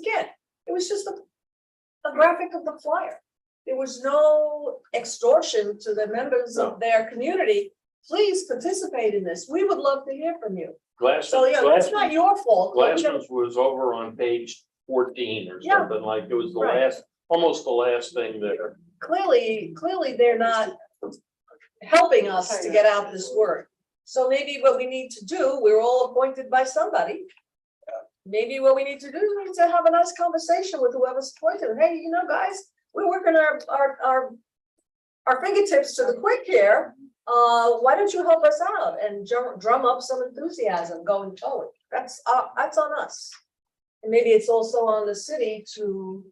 just a graphic of the flyer. There was no extortion to the members of their community. Please participate in this. We would love to hear from you. So, that's not your fault. but,
Glassman's was over on page 14 or
Yeah.
something, like it was the
Right.
almost the last thing there.
Clearly they're not helping us to get out this word. So maybe what we need to do, we're all appointed by somebody. Maybe what we need to do is we need to have a nice conversation with whoever's appointed. Hey, guys, we're working our fingertips to the quick here. Why don't you help us out and drum up some enthusiasm going forward? That's on us. And maybe it's also on the city to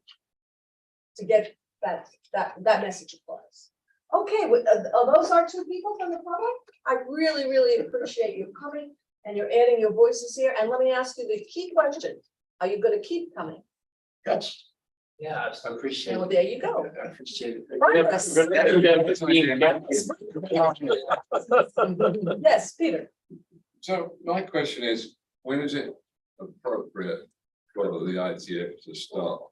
get that message across. Okay, are those our 2 people from the public? I really, really appreciate you coming and you're adding your voices here. And let me ask you the key question. Are you gonna keep coming?
Yes.
Yeah, I appreciate
Well,
it.
there you go.
I appreciate it.
Progress. Yes, Peter.
So my question is, when is it appropriate for the ITF to start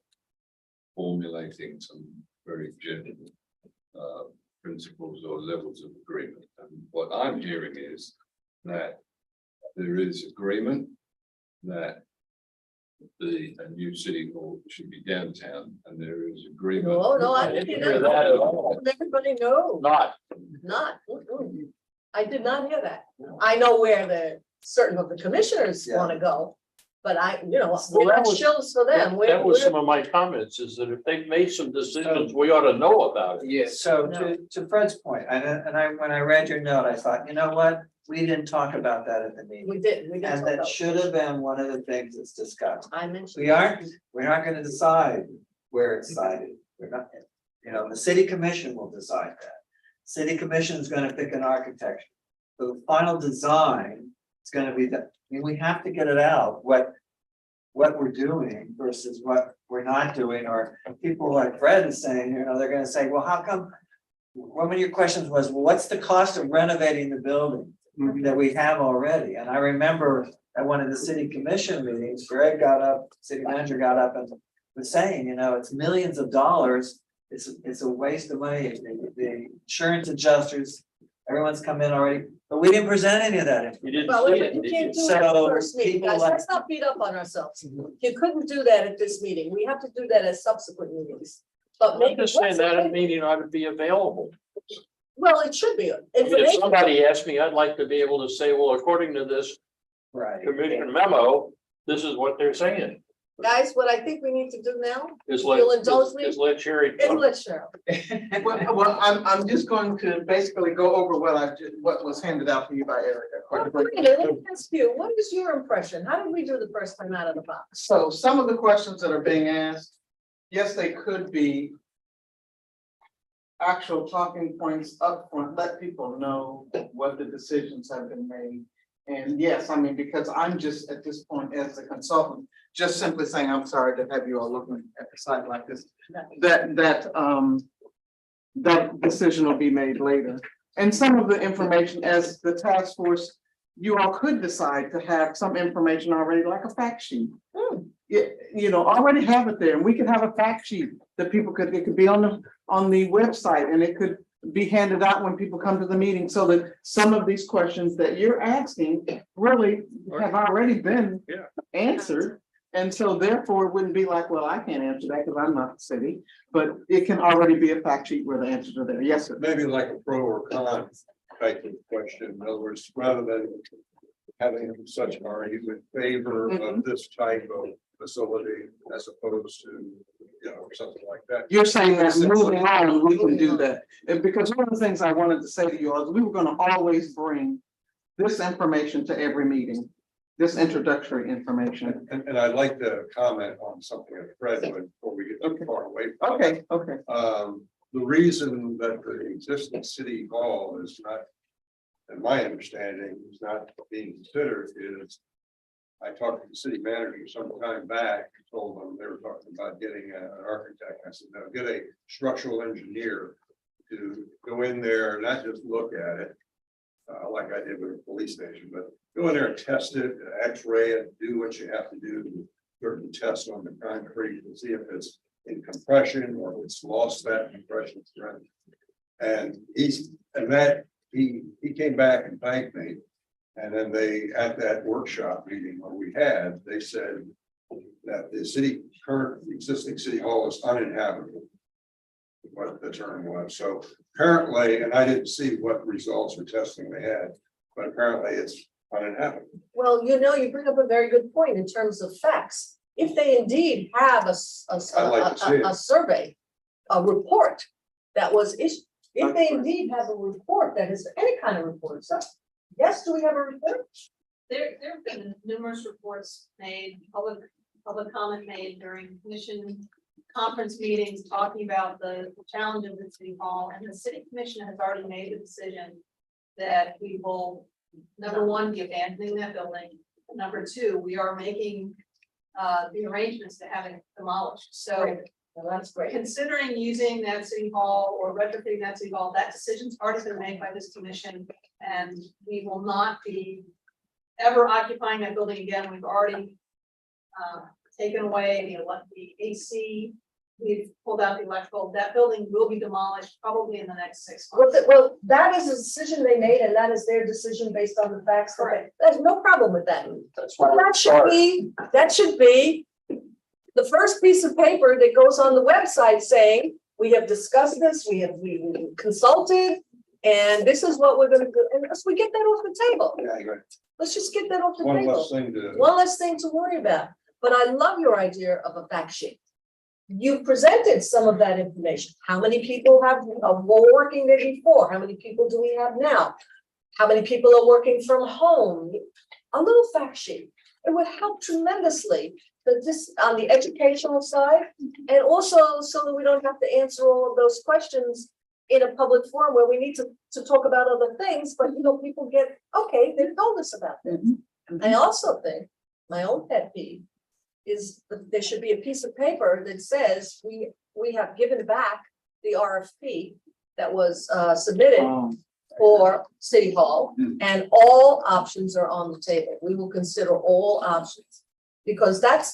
formulating some very general principles or levels of agreement? And what I'm hearing is that there is agreement that a new city hall should be downtown, and there is agreement.
No, I didn't hear that.
at all.
Everybody knows.
Not,
Not. I did not hear that. I know where the certain of the commissioners
Yeah.
wanna go. But we're
that
not
was-
shills for them.
that was some of my comments, is that if they've made some decisions, we ought to know about it.
Yes.
So
No.
to Fred's point, when I read your note, I thought, you know what? We didn't talk about that at the meeting.
We did.
And
talk
that
about-
should have been one of the things that's discussed.
I mentioned.
We're not gonna decide where it's sited. We're not, the city commission will decide that. City commission is gonna pick an architecture. The final design is gonna be that, we have to get it out, what we're doing versus what we're not doing, or people like Fred is saying, they're gonna say, well, how come? One of your questions was, well, what's the cost of renovating the building that we have already? And I remember at one of the city commission meetings, Greg got up, city manager got up and was saying, it's millions of dollars. It's a waste of money. The insurance adjusters, everyone's come in already, but we didn't present any of that.
You didn't
Well,
see
you
it, did you?
can't do it at the
So
first meeting,
people
guys.
like-
Let's not beat up on ourselves. You couldn't do that at this meeting. We have to do that at subsequent meetings. But
I'm
maybe.
just saying
what's
that
the-
a meeting ought to be available.
Well, it should be.
I mean, If
Information.
somebody asked me, I'd like to be able to say, well, according to this
Right.
commission memo, this is what they're saying.
Guys, what I think we need to do now
Is
You'll indulge me?
let Sherry.
is let Cheryl.
Well, I'm just going to basically go over what was handed out to you by Erica. quite briefly.
Let me ask you, what is your impression? How did we do the first time out of the box?
So some of the questions that are being asked, yes, they could be actual talking points up front. Let people know what the decisions have been made. And yes, I mean, because I'm just at this point as a consultant, just simply saying, I'm sorry to have you all looking at the site like this, that decision will be made later. And some of the information as the task force, you all could decide to have some information already, like a fact sheet. Already have it there, and we could have a fact sheet that it could be on the website, and it could be handed out when people come to the meeting, so that some of these questions that you're asking really have already been answered. And so therefore, it wouldn't be like, well, I can't answer that because I'm not the city, but it can already be a fact sheet where the answers are there. Yes, sir.
Maybe like a pro or con type of question, in other words, rather than having such an argument in favor of this type of facility as opposed to, something like that.
You're saying that moving on, we can do that. And because one of the things I wanted to say to you all is we were gonna always bring this information to every meeting, this introductory information.
And I'd like to comment on something that Fred would, before we get too far away. from it.
Okay.
The reason that the existing city hall is not, in my understanding, is not being considered is. I talked to the city manager some time back, told them they were talking about getting an architect. I said, no, get a structural engineer to go in there, not just look at it. Like I did with the police station, but go in there and test it, X-ray it, do what you have to do, certain tests on the concrete and see if it's in compression or if it's lost that compression strength. And he came back and thanked me. And then at that workshop meeting where we had, they said that the current existing city hall is uninhabitable. What the term was. So apparently, and I didn't see what results or testing they had, but apparently it's uninhabitable.
Well, you bring up a very good point in terms of facts. If they indeed have
I'd like to see it.
a survey, a report that was issued, if they indeed have a report that is any kind of report, so yes, do we have a report?
There have been numerous reports made, public comment made during commission conference meetings talking about the challenges at City Hall, and the city commission has already made the decision that we will, number one, give Anthony that building. Number two, we are making the arrangements to have it demolished. So
Well, that's great.
considering using that city hall or retrofitting that city hall, that decision's already been made by this commission. And we will not be ever occupying that building again. We've already taken away the AC. We've pulled out the electrical. That building will be demolished probably in the next 6 months.
Well, that is a decision they made, and that is their decision based on the facts. There's no problem with that.
That's why.
Well, that should be the first piece of paper that goes on the website saying, we have discussed this, we consulted, and this is what we're gonna do, and let's we get that off the table.
Yeah, I agree.
Let's just get that off the
One
table.
less thing to.
One less thing to worry about, but I love your idea of a fact sheet. You presented some of that information. How many people have were working there before? How many people do we have now? How many people are working from home? A little fact sheet. It would help tremendously, but this on the educational side, and also so that we don't have to answer all of those questions in a public forum where we need to talk about other things, but people get, okay, they told us about this. I also think, my own pet peeve is that there should be a piece of paper that says we have given back the RFP that was submitted for City Hall, and all options are on the table. We will consider all options. Because that's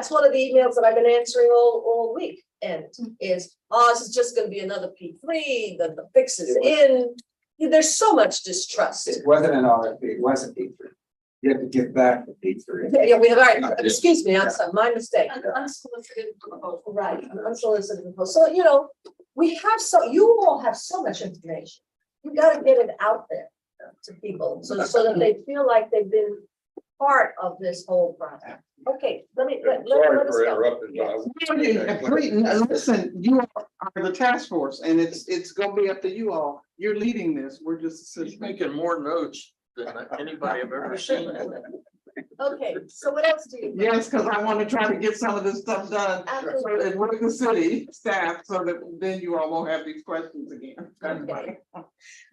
one of the emails that I've been answering all week, and is, this is just gonna be another P3, the fix is in. There's so much distrust.
It wasn't an RFP, it wasn't P3. You have to give back the P3.
Yeah, we have, all right, excuse me, I'm sorry, my mistake.
Unsolicited proposal.
Right, unsolicited proposal. So, we have you all have so much information. You gotta get it out there to people, so that they feel like they've been part of this whole process. Okay, let us
Sorry
go.
for interrupting, but
Listen, you are the task force, and it's gonna be up to you all. You're leading this. We're just.
He's making more notes than anybody I've ever seen.
Okay, so what else do you?
Yes, because I want to try to get some of this stuff done.
Absolutely.
And with the city staff, so that then you all won't have these questions again.
Okay.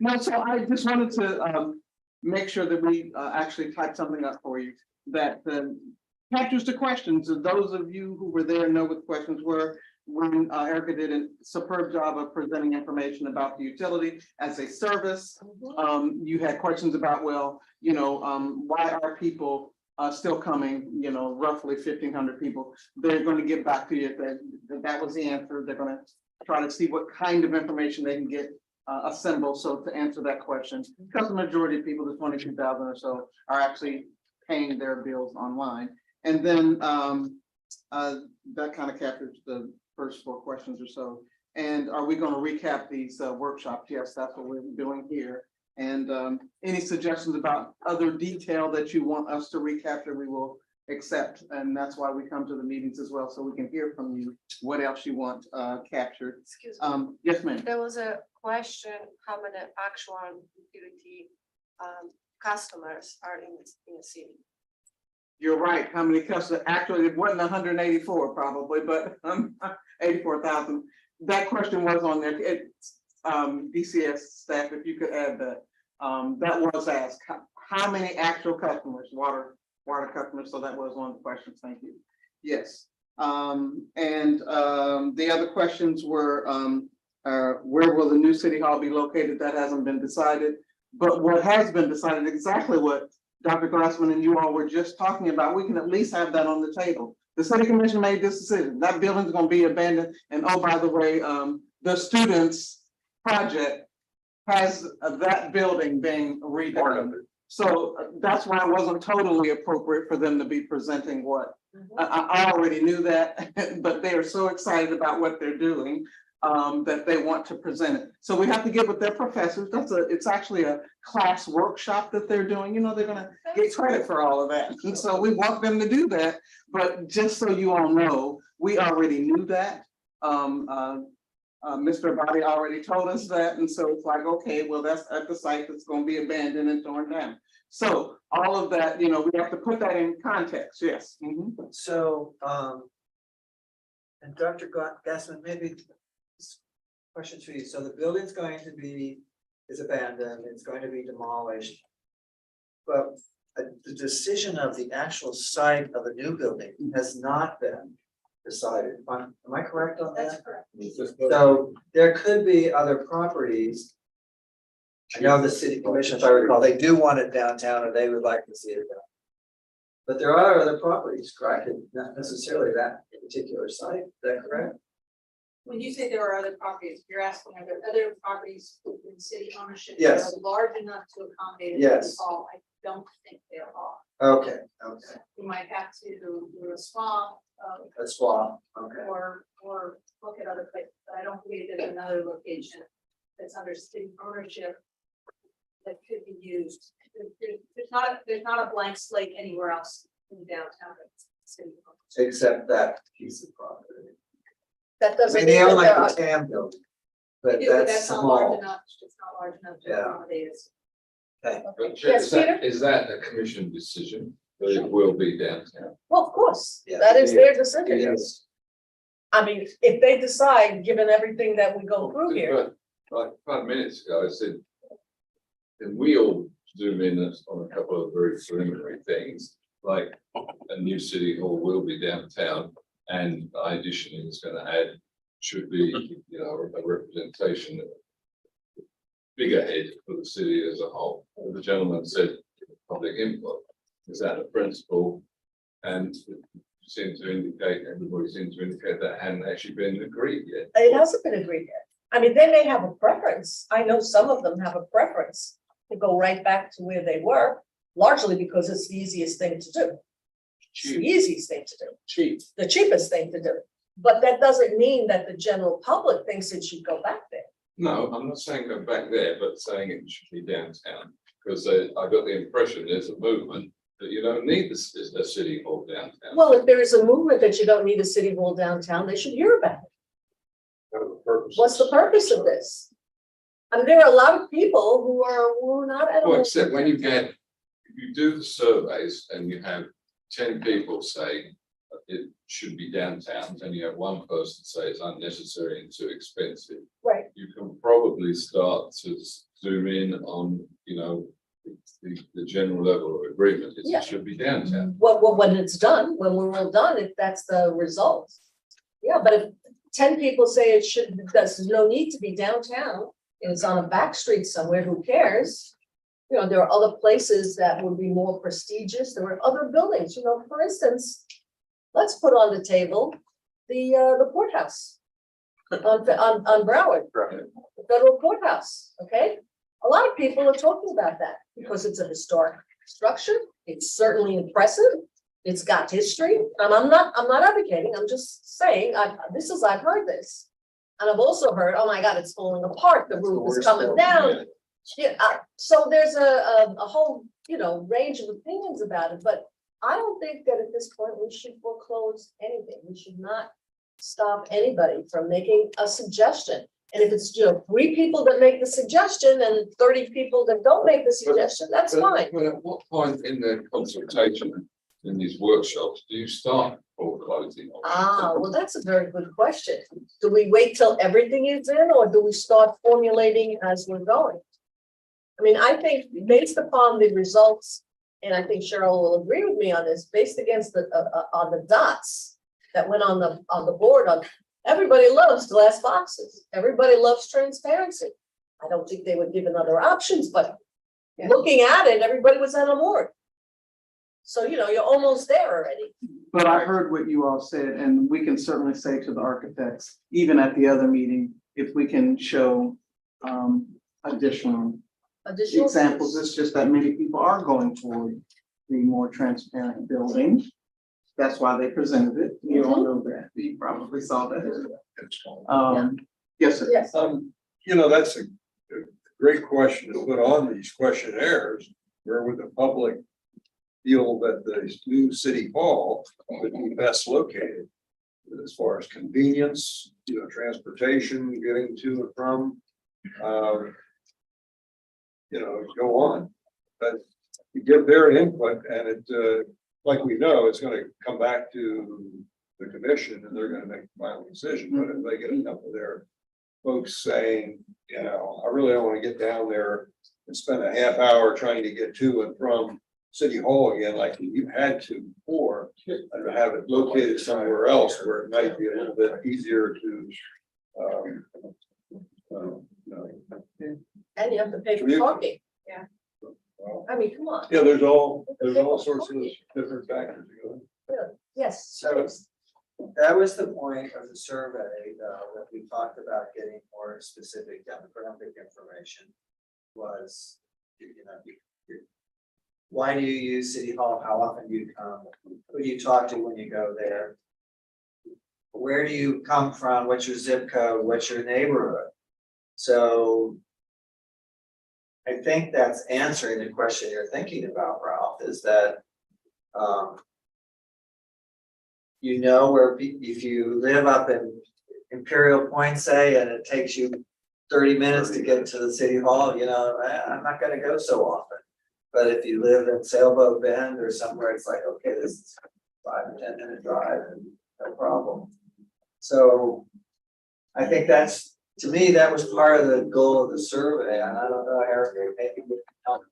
No, so I just wanted to make sure that we actually type something up for you that captures the questions. And those of you who were there know what the questions were when Erica did a superb job of presenting information about the utility as a service. You had questions about, well, why are people still coming, roughly 1,500 people. They're going to get back to you. That was the answer. They're going to try to see what kind of information they can get assembled. So to answer that question, because the majority of people, the 22,000 or so, are actually paying their bills online. And then that kind of captures the first 4 questions or so. And are we going to recap these workshops? Yes, that's what we're doing here. And any suggestions about other detail that you want us to recapture, we will accept. And that's why we come to the meetings as well, so we can hear from you what else you want captured.
Excuse me.
Yes, ma'am.
There was a question, how many actual utility customers are in the city?
You're right. How many customers? Actually, it wasn't 184 probably, but 84,000. That question was on there. It's DCS staff, if you could add that. That was asked. How many actual customers, water customers? So that was one of the questions. Thank you. Yes. The other questions were, where will the new city hall be located? That hasn't been decided. But what has been decided, exactly what Dr. Glassman and you all were just talking about, we can at least have that on the table. The city commission made this decision. That building's going to be abandoned. And oh, by the way, the students project has that building being redone. So that's why it wasn't totally appropriate for them to be presenting what. I already knew that, but they are so excited about what they're doing that they want to present it. So we have to get with their professors. It's actually a class workshop that they're doing. They're gonna get credit for all of that. And so we want them to do that. But just so you all know, we already knew that. Mr. Abadi already told us that, and so it's like, okay, well, that's at the site that's going to be abandoned and torn down. So all of that, we have to put that in context. Yes.
So, and Dr. Gassman, maybe this question's for you. So the building's is abandoned, it's going to be demolished. But the decision of the actual site of the new building has not been decided. Am I correct on
That's
that?
correct.
So there could be other properties. I know the city commission, if I recall, they do want it downtown or they would like to see it down. But there are other properties, correct? Not necessarily that particular site, is that correct?
When you say there are other properties, you're asking, are there other properties in city ownership?
Yes.
That are large enough to accommodate it?
Yes.
All, I don't think there are.
Okay, okay,
You might have to do a swamp,
a swamp, okay.
or look at other places, but I don't believe there's another location that's under city ownership that could be used. There's not a blank slate anywhere else in downtown. That's city ownership.
Except that piece of property.
That
I
doesn't
mean,
mean
they own
that there
like
are,
the TAM building.
We
But
do, but
that's
not large
small.
enough, it's not large enough to
Yeah.
accommodate us.
But
Yes, Peter?
is that a commission decision, that it will be downtown?
well, of course,
Yeah.
that is their decision.
Yes.
I mean, if they decide, given everything that we go through here,
But like 5 minutes ago, I said, can we all zoom in on a couple of very preliminary things, like a new city hall will be downtown, and I additionally is gonna add, should be, you know, a representation of bigger head for the city as a whole. The gentleman said public input, is that a principle? And it seemed to indicate, everybody seems to indicate that hadn't actually been agreed yet.
it hasn't been agreed yet. I mean, they may have a preference. I know some of them have a preference to go right back to where they were, largely because it's the easiest thing to do. It's the easiest thing to do,
Chief,
the cheapest thing to do. But that doesn't mean that the general public thinks it should go back there.
No, I'm not saying go back there, but saying it should be downtown, because I got the impression there's a movement that you don't need a city hall downtown.
Well, if there is a movement that you don't need a city hall downtown, they should hear about it.
Kind of the purpose.
What's the purpose of this? I mean, there are a lot of people who are not at
Well,
all.
except when if you do the surveys and you have 10 people say it should be downtown, and you have one person say it's unnecessary and too expensive,
Right,
you can probably start to zoom in on, you know, the general level of agreement, is
Yeah.
it should be downtown.
well, when it's done, when we're all done, if that's the result. Yeah, but if 10 people say it should, there's no need to be downtown, and it's on a back street somewhere, who cares? You know, there are other places that would be more prestigious, there were other buildings, you know, for instance. Let's put on the table the courthouse. On Broward, the federal courthout, okay? A lot of people are talking about that because it's a historic structure, it's certainly impressive. It's got history, and I'm not advocating, I'm just saying, I've heard this. And I've also heard, oh my God, it's falling apart, the roof is coming down. Yeah, so there's a whole, you know, range of opinions about it, but I don't think that at this point we should foreclose anything. We should not stop anybody from making a suggestion. And if it's, you know, 3 people that make the suggestion and 30 people that don't make the suggestion, that's fine.
But at what point in the consultation, in these workshops, do you start foreclosing?
Well, that's a very good question. Do we wait till everything is in, or do we start formulating as we're going? I mean, I think based upon the results, and I think Cheryl will agree with me on this, based against on the dots that went on the board, everybody loves glass boxes. Everybody loves transparency. I don't think they were given other options, but looking at it, everybody was on board. So, you know, you're almost there already.
But I heard what you all said, and we can certainly say to the architects, even at the other meeting, if we can show additional examples, it's just that many people are going toward the more transparent building. That's why they presented it. You all know that. You probably saw that. Yes, sir.
Yes.
You know, that's a great question to put on these questionnaires. Where would the public feel that the new city hall would be best located? As far as convenience, you know, transportation, getting to and from, you know, go on. But you give their input, and it, like we know, it's gonna come back to the commission, and they're gonna make the final decision. But if they get enough of their folks saying, you know, I really don't wanna get down there and spend a half hour trying to get to and from City Hall again, like you had to before, and to have it located somewhere else where it might be a little bit easier to, you know,
And you have to pay for
Commute.
parking.
well,
I mean, come on.
yeah, there's all sorts of different factors. that go in.
Yes.
So that was the point of the survey, that we talked about getting more specific demographic information. Was, why do you use City Hall? How often do you come? Who do you talk to when you go there? Where do you come from? What's your zip code? What's your neighborhood? So I think that's answering the question you're thinking about, Ralph, is that you know where, if you live up in Imperial Point, say, and it takes you 30 minutes to get to the City Hall, you know, I'm not gonna go so often. But if you live in Sailboat Bend or somewhere, it's like, okay, this is 5 or 10 minute drive and no problem. So I think that's, to me, that was part of the goal of the survey, and I don't know, Eric, maybe you can help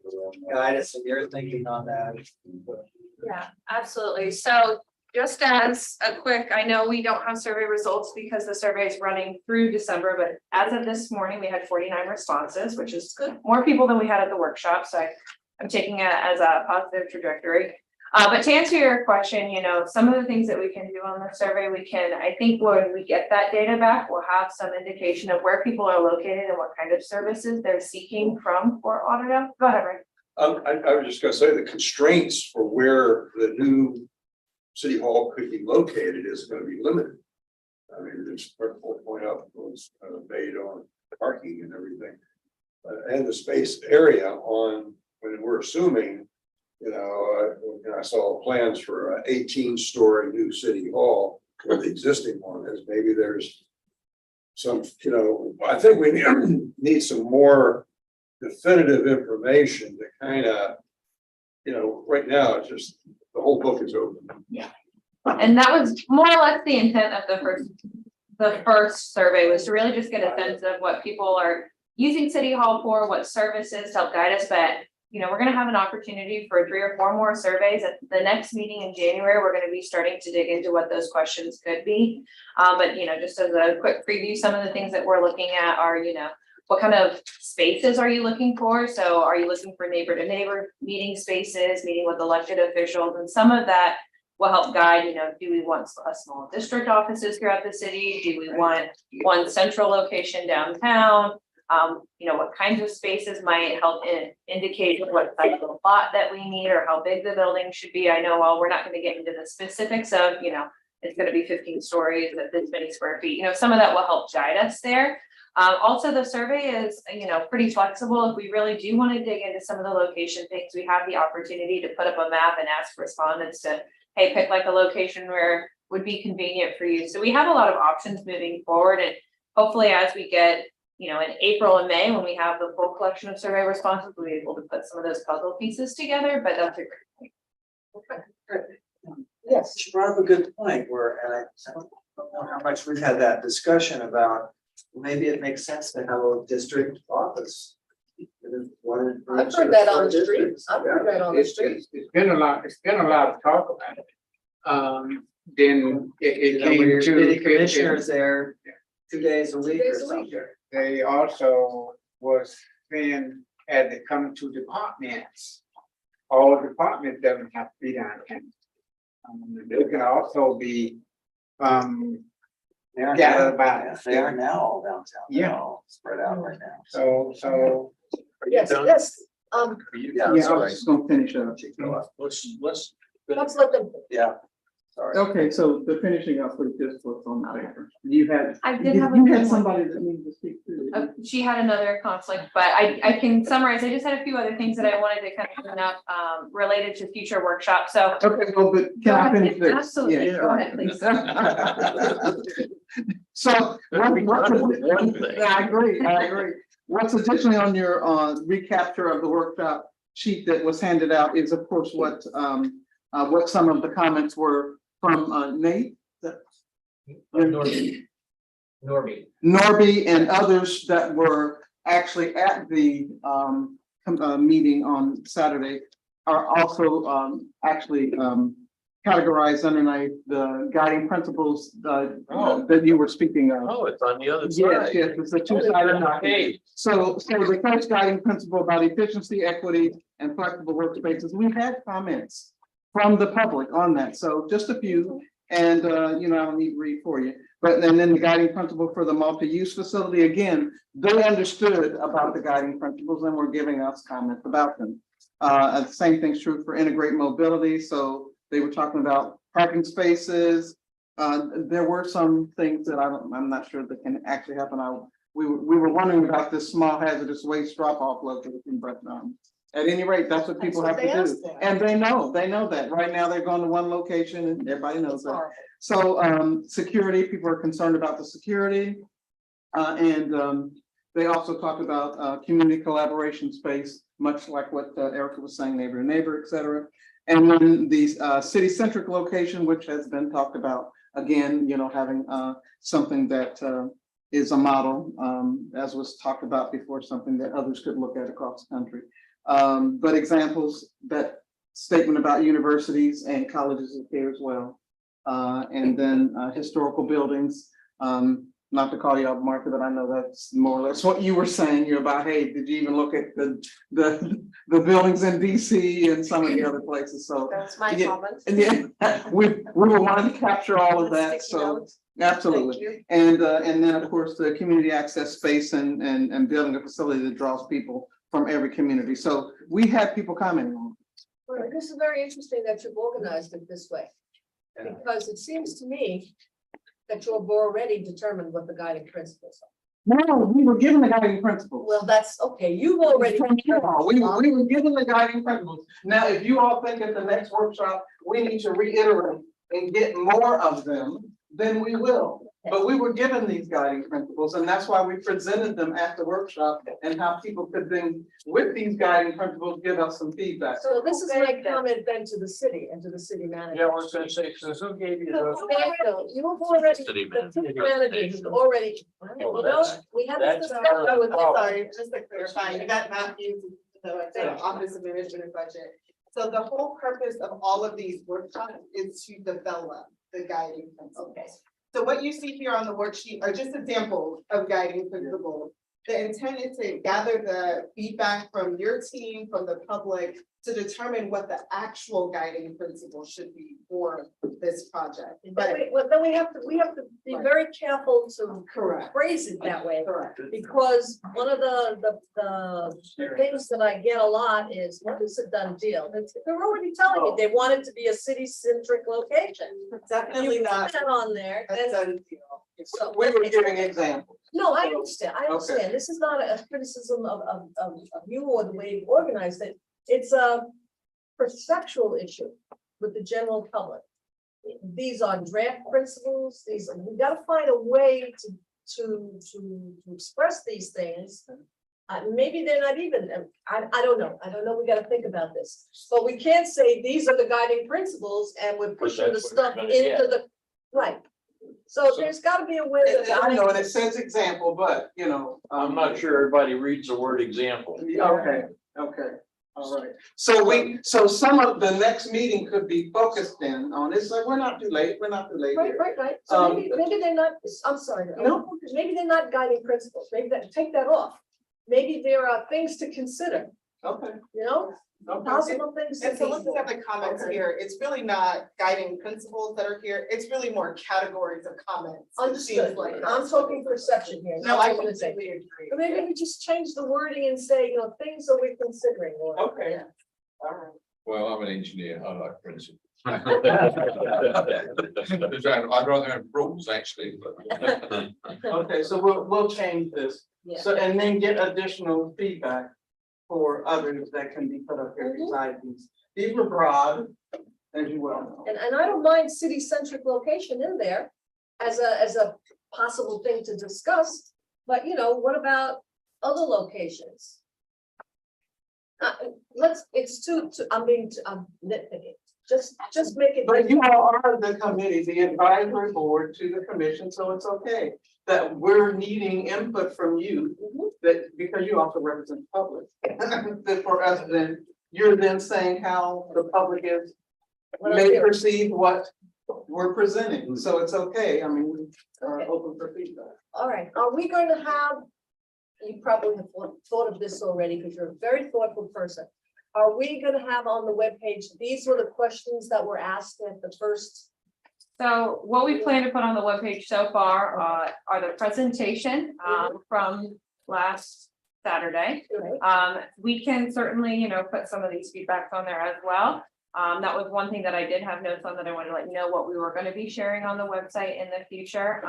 guide us in your thinking on that.
Yeah, absolutely. So just as a quick, I know we don't have survey results because the survey is running through December, but as of this morning, we had 49 responses, which is good. More people than we had at the workshop, so I'm taking it as a positive trajectory. But to answer your question, you know, some of the things that we can do on the survey, I think when we get that data back, we'll have some indication of where people are located and what kind of services they're seeking from Fort Lauderdale. Go ahead, Ray.
I was just gonna say the constraints for where the new City Hall could be located is gonna be limited. I mean, there's point out was made on parking and everything. And the space area on, when we're assuming, you know, I saw plans for an 18-story new City Hall, where the existing one is, maybe there's some, you know, I think we need some more definitive information to kind of, you know, right now, it's just, the whole book is open.
And that was more or less the intent of the first survey, was to really just get a sense of what people are using City Hall for, what services to help guide us. But, you know, we're gonna have an opportunity for 3 or 4 more surveys. At the next meeting in January, we're gonna be starting to dig into what those questions could be. But, you know, just as a quick preview, some of the things that we're looking at are, you know, what kind of spaces are you looking for? So are you looking for neighbor to neighbor meeting spaces, meeting with elected officials? And some of that will help guide, you know, do we want a small district offices throughout the city? Do we want one central location downtown? You know, what kinds of spaces might help indicate what type of lot that we need or how big the building should be. I know, while we're not going to get into the specifics of, you know, it's going to be 15 stories at this many square feet, you know, some of that will help guide us there. Also, the survey is, you know, pretty flexible. If we really do want to dig into some of the location things, we have the opportunity to put up a map and ask respondents to, hey, pick like a location where would be convenient for you. So we have a lot of options moving forward, and hopefully as we get, you know, in April and May, when we have the full collection of survey responses, we'll be able to put some of those puzzle pieces together, but that's a great point.
Yes.
She brought up a good point where, and I don't know how much we've had that discussion about, maybe it makes sense to have a district office.
I've heard that on the street. I've heard that on the street.
It's been a lot of talk about it. Then it
You know, where
came
your city
to.
commissioners there 2 days a week or
days a week.
something.
They also was saying had to come to departments. All departments doesn't have to be downtown. They can also be,
They are
gathered
now,
by.
they are now all downtown. They're
Yeah.
all spread out right now.
So.
Yes, yes.
Yeah,
I was just gonna finish up.
Let's.
Let's let them.
Yeah. Sorry.
Okay, so the finishing up with this was on the paper. You had.
I did have a
You
good
had
one.
somebody that needed to speak to.
She had another conflict, but I can summarize. I just had a few other things that I wanted to kind of bring up related to future workshops. So.
Okay, well, but can I finish this?
Absolutely.
Yeah.
Go ahead, please.
So, I agree. What's additionally on your recapture of the workshop sheet that was handed out is, of course, what some of the comments were from Nate. Norby and others that were actually at the meeting on Saturday. are also, actually, categorized underneath the guiding principles, that you were speaking of.
Oh, it's on the other
Yes,
side.
yes, it's a two-sided document.
Hey,
So the first guiding principle about efficiency, equity, and flexible workspaces, we had comments from the public on that, so just a few, and, I don't need to read for you. But then the guiding principle for the multi-use facility, again, they understood about the guiding principles and were giving us comments about them. The same thing's true for integrate mobility, so they were talking about parking spaces. There were some things that I'm not sure that can actually happen. We were wondering about this small hazardous waste drop-off location, but, at any rate, that's what people have
That's what
to
they
do.
asked for.
And they know that. Right now, they're going to one location and everybody knows that.
Horrible.
So, security, people are concerned about the security. And they also talk about, community collaboration space, much like what Erica was saying, neighbor to neighbor, et cetera. And then the, city-centric location, which has been talked about, again, having, something that, is a model, as was talked about before, something that others could look at across the country. But examples, that statement about universities and colleges is here as well. And then historical buildings, not to call you out, Martha, but I know that's more or less what you were saying. You're about, hey, did you even look at the buildings in DC and some of the other places? So
That's my
yeah,
comment.
and yeah, we were wanting to capture all of that.
Sticky
So
notes.
absolutely.
Thank you.
And then, of course, the community access space and building a facility that draws people from every community. So we had people commenting on it.
Well, this is very interesting that you've organized it this way. Because it seems to me that you've already determined what the guiding principles are.
No, we were given the guiding principles.
Well, that's okay, you've already.
We were given the guiding principles. Now, if you all think at the next workshop, we need to reiterate and get more of them, then we will. But we were given these guiding principles, and that's why we presented them at the workshop and how people could then, with these guiding principles, give us some feedback.
So this is my comment then to the city and to the city manager.
yeah, I was gonna say, so who gave you those?
You've already,
City
the city
manager.
manager has already, well, no, we had this
That's
discussion
our
with.
problem.
Sorry, just to clarify, you got Matthews, the Office of Management and Budget. So the whole purpose of all of these workshops is to develop the guiding principles.
Okay.
So what you see here on the worksheet are just examples of guiding principles. The intent is to gather the feedback from your team, from the public, to determine what the actual guiding principle should be for this project. But
Then we have to be
Right.
very careful to
correct,
phrase it that way.
correct.
Because one of the things that I get a lot is, what is a done deal? They're already telling you, they want it to be a city-centric location.
Definitely
You put
not
that on there,
a
and
done deal.
so.
We were giving examples.
No, I understand, this is not a criticism of you or the way you organized it, it's a perceptual issue with the general public. These are draft principles, we gotta find a way to express these things. Maybe they're not even, I don't know, we gotta think about this, but we can't say these are the guiding principles and we're pushing the
that's what
stuff
we're gonna get.
into the, right. So there's gotta be a way.
I know, and it says example, but,
I'm not sure everybody reads the word example.
Okay, all right. So some of the next meeting could be focused in on this, like, we're not too late here.
Right. So
Um,
maybe they're not, I'm sorry.
No.
Maybe they're not guiding principles. Maybe take that off. Maybe there are things to consider,
Okay.
possible things.
And so looking at the comments
Okay.
here, it's really not guiding principles that are here, it's really more categories of comments. it
Understood.
seems like.
I'm talking perception here.
No, I
That's what I'm saying.
completely agree.
But maybe we just change the wording and say, things that we're considering. or-
Okay.
yeah.
All right.
Well, I'm an engineer, I like principles. I'd rather have rules, actually, but.
Okay, so we'll change this.
Yeah.
So, and then get additional feedback for others that can be put up here beside these. These were broad, as you well know.
And I don't mind city-centric location in there as a possible thing to discuss, but what about other locations? I'm nitpicking, just make it.
But you all are the committee, the advisory board to the commission, so it's okay that we're needing input from you.
Mhm.
That, because you also represent the public, that for us then
you're then saying how the public is,
What
may
else?
perceive what we're presenting, so it's okay, I mean, we are open for feedback.
All right, are we going to have, you probably have thought of this already, because you're a very thoughtful person. Are we gonna have on the webpage, these were the questions that were asked at the first?
So what we plan to put on the webpage so far are the presentation from last Saturday. We can certainly, you know, put some of these feedbacks on there as well. That was one thing that I did have notes on that I wanted to let you know what we were going to be sharing on the website in the future.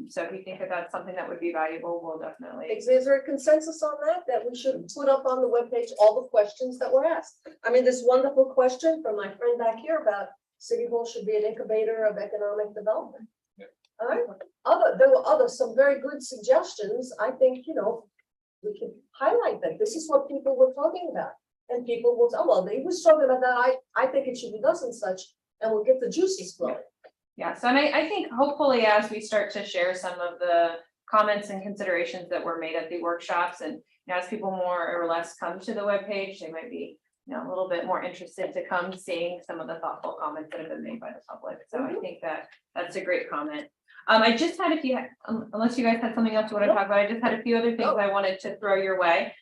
So if you think that that's something that would be valuable, we'll definitely.
Is there a consensus on that, that we should put up on the webpage all the questions that were asked? I mean, this wonderful question from my friend back here about City Hall should be an incubator of economic development. All right, there were some very good suggestions. I think, you know, we can highlight that. This is what people were talking about. And people will, oh, well, they was talking about that. I think it should be done and such, and we'll get the juices flowing.
Yeah, so and I think hopefully as we start to share some of the comments and considerations that were made at the workshops, and you know, as people more or less come to the webpage, they might be, you know, a little bit more interested to come seeing some of the thoughtful comments that have been made by the public. So I think that that's a great comment. I just had a few, unless you guys had something else you want to talk about, I just had a few other things I wanted to throw your way.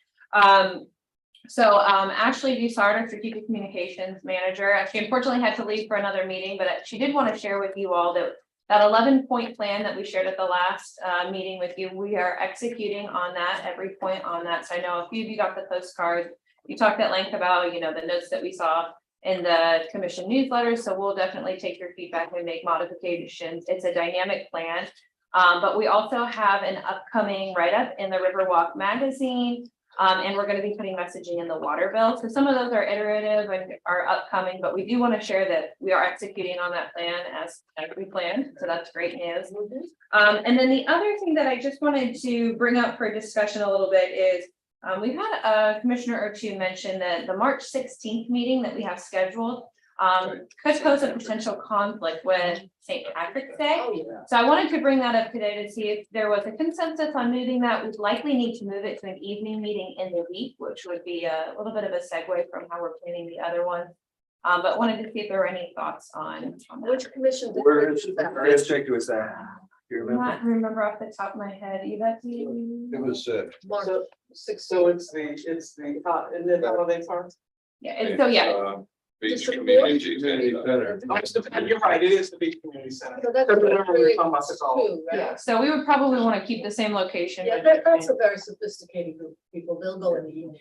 Ashley Dussard, our strategic communications manager, she unfortunately had to leave for another meeting, but she did want to share with you all that 11-point plan that we shared at the last meeting with you, we are executing on that, every point on that. So I know a few of you got the postcard. We talked at length about, you know, the notes that we saw in the commission newsletters. So we'll definitely take your feedback and make modifications. It's a dynamic plan. But we also have an upcoming write-up in the Riverwalk magazine. And we're going to be putting messaging in the water bill. So some of those are iterative and are upcoming, but we do want to share that we are executing on that plan as we planned. So that's great news. And then the other thing that I just wanted to bring up for discussion a little bit is we've had a commissioner or two mention that the March 16th meeting that we have scheduled could pose a potential conflict with St. Patrick's Day.
Oh, yeah.
So I wanted to bring that up today to see if there was a consensus on moving that. We'd likely need to move it to an evening meeting in the week, which would be a little bit of a segue from how we're planning the other one. But wanted to see if there were any thoughts on that.
Which commission? did
Where
we
is,
do that?
where district was that? Do you remember?
Not remember off the top of my head, Eva, do you?
It was,
Mark,
So it's the, isn't it holiday park?
Yeah, and so, yeah,
Beach
Just a
community
Community
center.
center.
You're right, it is the beach community center.
So that's
That's what we were talking about,
two,
the call.
right?
yeah, so we would probably want to keep the same location.
Yeah,
but-
that's a very sophisticated group of people. They'll go in the evening.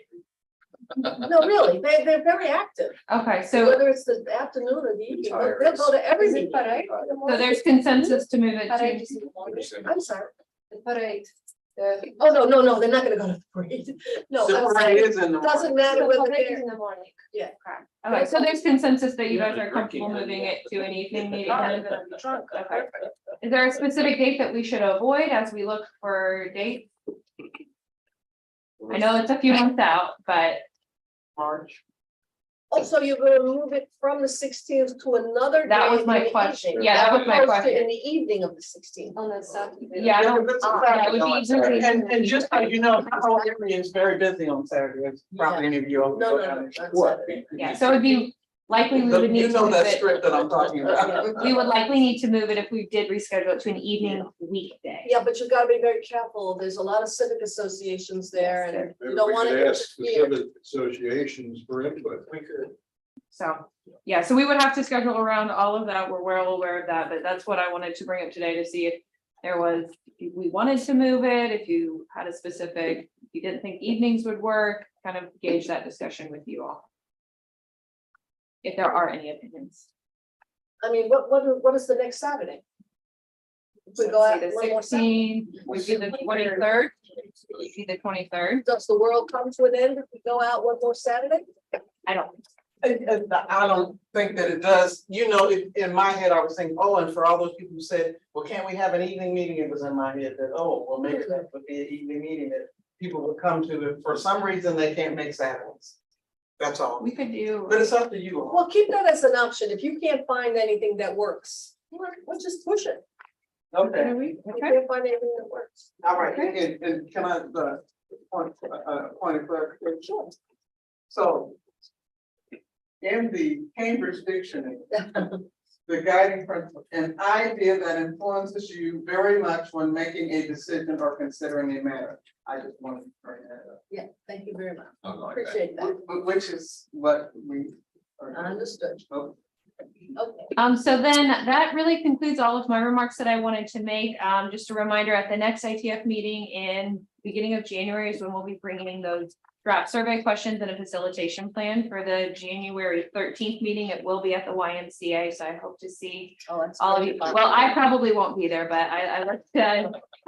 No, really, they're very active.
Okay,
So
so
whether it's the afternoon or the evening, they'll go to every meeting.
so there's consensus to move it
Parade
to.
is in the morning.
I'm sorry.
The parade.
Oh, no, they're not gonna go to the parade. No,
The
I'm
parade
saying,
is in the
doesn't
morning.
matter
The
whether
parade is
they're,
in the morning.
Okay, so there's consensus that you guys are
Yeah,
comfortable
drinking.
moving it to an evening meeting.
I'm
then?
gonna be drunk.
Okay. Is there a specific date that we should avoid as we look for dates? I know it's a few months out, but
March.
Also, you're gonna move it from the 16th to another.
That
day
was
in
my
the
question.
evening,
Yeah, that was my
as opposed to
question.
In the evening of the 16th.
On the Saturday.
yeah, I don't,
that's
that would be
exactly.
easy.
And just so you know, the whole area is very busy on Saturdays, probably any of you.
No, on Saturday.
Yeah, so it'd be likely we would need
You
to
know
move
that
it.
script that I'm talking about.
We would likely need to move it if we did reschedule it to an evening weekday.
Yeah, but you gotta be very careful. There's a lot of civic associations there and you
Maybe
don't
we
wanna
could ask the
interfere.
civic associations for input.
We could.
So, yeah, so we would have to schedule around all of that. We're well aware of that, but that's what I wanted to bring up today to see if there was, if we wanted to move it, if you had a specific, if you didn't think evenings would work, kind of gauge that discussion with you all. If there are any opinions.
I mean, what is the next Saturday? If we go out
The
one more Saturday,
16th, would be the 23rd, would be the 23rd.
does the world come to an end if we go out one more Saturday?
I don't,
I don't think that it does, you know, in my head, I was thinking, oh, and for all those people who said, well, can't we have an evening meeting? It was in my head that, oh, well, maybe that would be an evening meeting that people would come to, if for some reason they can't make Saturdays. That's all,
we could do.
but it's up to you all.
Well, keep that as an option. If you can't find anything that works, we'll just push it.
Okay,
If you can't find anything that works.
all right, and can I, point of clarification? So
in the Cambridge Dictionary, the guiding principle, an idea that influences you very much when making a decision or considering a matter. I just wanted to bring that up.
Yeah, thank you very much.
I like that.
Appreciate that.
Which is what we.
Understood.
Oh.
Okay.
So then that really concludes all of my remarks that I wanted to make. Just a reminder, at the next ITF meeting in beginning of January is when we'll be bringing those draft survey questions and a facilitation plan for the January 13th meeting. It will be at the YMCA, so I hope to see
Oh, that's
all of
really
you.
fun.
Well, I probably won't be there, but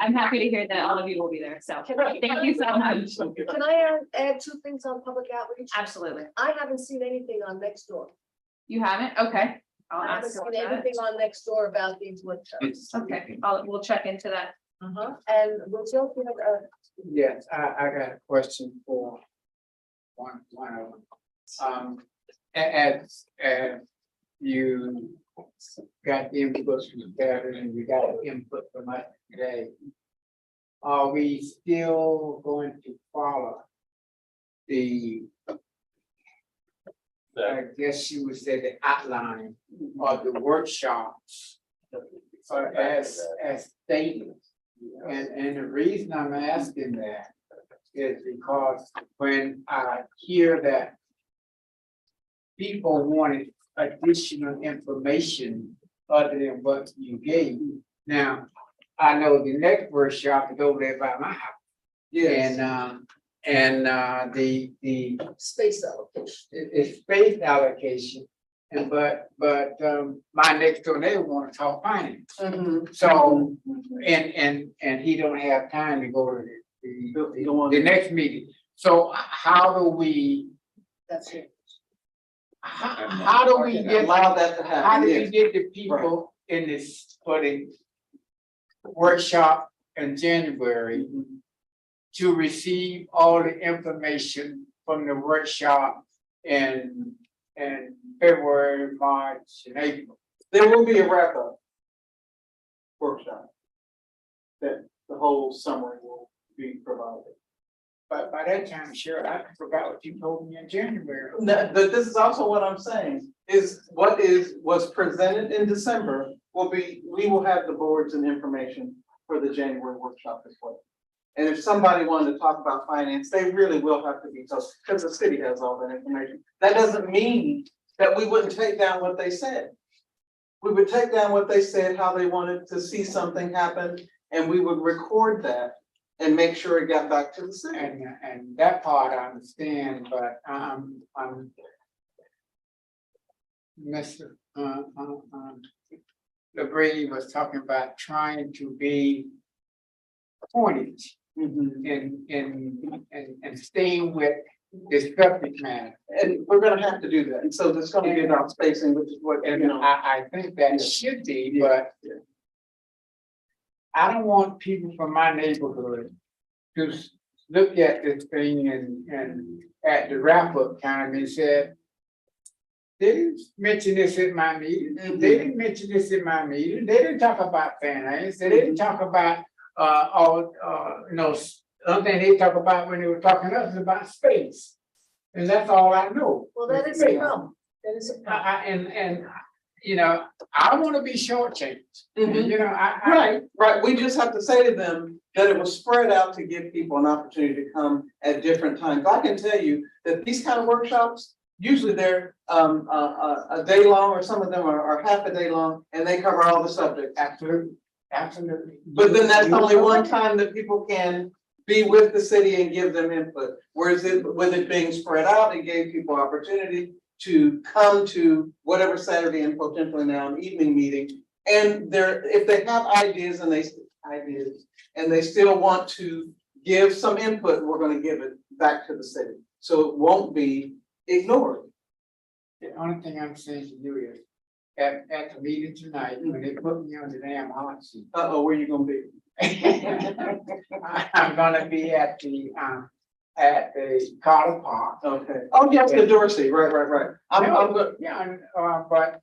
I'm happy to hear that all of you will be there. So thank you so much.
Can I add two things on public outreach?
Absolutely.
I haven't seen anything on Nextdoor.
You haven't? Okay. I'll
I haven't
ask
seen
about that.
anything on Nextdoor about these workshops.
Okay, we'll check into that.
And Rochelle, you have
Yes, I got a question for one of them. As you got the input from Kevin and you got input from us today, are we still going to follow the, I guess you would say the outline of the workshops as stated? And the reason I'm asking that is because when I hear that people wanted additional information other than what you gave. Now, I know the next workshop is over there by my house.
Yes.
And the
space allocation.
it's space allocation. And but my next door neighbor want to talk finance. So, and he don't have time to go to the next meeting. So how do we,
That's it.
how do we get,
Allow that to happen.
how do we
yes.
get the people in this, for the workshop in January to receive all the information from the workshop in February, March, and April?
There will be a wrap up workshop. That the whole summary will be provided.
But by that time, sure, I forgot what you told me in January.
No, but this is also what I'm saying, is what was presented in December will be, we will have the boards and information for the January workshop as well. And if somebody wanted to talk about finance, they really will have to be told, because the city has all that information. That doesn't mean that we wouldn't take down what they said. We would take down what they said, how they wanted to see something happen, and we would record that and make sure it got back to the city.
And that part I understand, but Mr. LeBrady was talking about trying to be pointed and staying with the subject matter.
And we're gonna have to do that, and so there's gonna be about spacing, which is what,
And I think that should be, but I don't want people from my neighborhood to look at this thing and at the wrap up time and said, they didn't mention this at my meeting, they didn't mention this in my meeting, they didn't talk about finance, they didn't talk about, other thing they talk about when they were talking to us is about space. And that's all I know.
Well, that is a problem. That is a problem.
And you know, I don't want to be shortchanged. You know,
Right, we just have to say to them that it was spread out to give people an opportunity to come at different times. I can tell you that these kind of workshops, usually they're a day long, or some of them are half a day long, and they cover all the subjects.
Absolutely.
But then that's only one time that people can be with the city and give them input. Whereas with it being spread out, it gave people opportunity to come to whatever Saturday and potentially now an evening meeting. And if they have ideas and they still want to give some input, we're gonna give it back to the city. So it won't be ignored.
The only thing I'm saying to you is, at the meeting tonight, when they put me on the damn hot seat.
Where you gonna be?
I'm gonna be at the Carter Park.
Okay. Oh, yes, the Dorsey, right. I'm good.
Yeah, but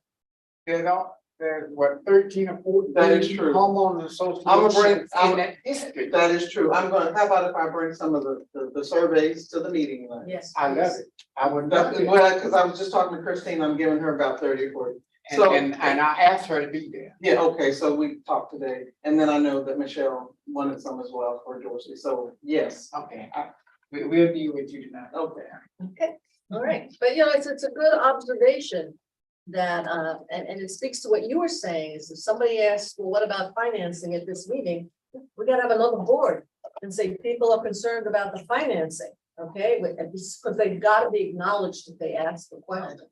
they don't, there's what, 13 or 14
That is true.
homeowners associations
I'm gonna bring-
in that district.
That is true. I'm gonna, how about if I bring some of the surveys to the meeting?
Yes.
I love it. I would love
That's,
it.
well, because I was just talking to Christine, I'm giving her about 30 or 40. So-
And I asked her to be there.
Yeah, okay, so we talked today, and then I know that Michelle wanted some as well for Dorsey, so yes,
Okay, we'll be with you tonight.
okay.
Okay, all right, but you know, it's a good observation that, and it speaks to what you were saying, is if somebody asks, well, what about financing at this meeting? We gotta have another board and say, people are concerned about the financing, okay, because they've gotta be acknowledged if they ask the question.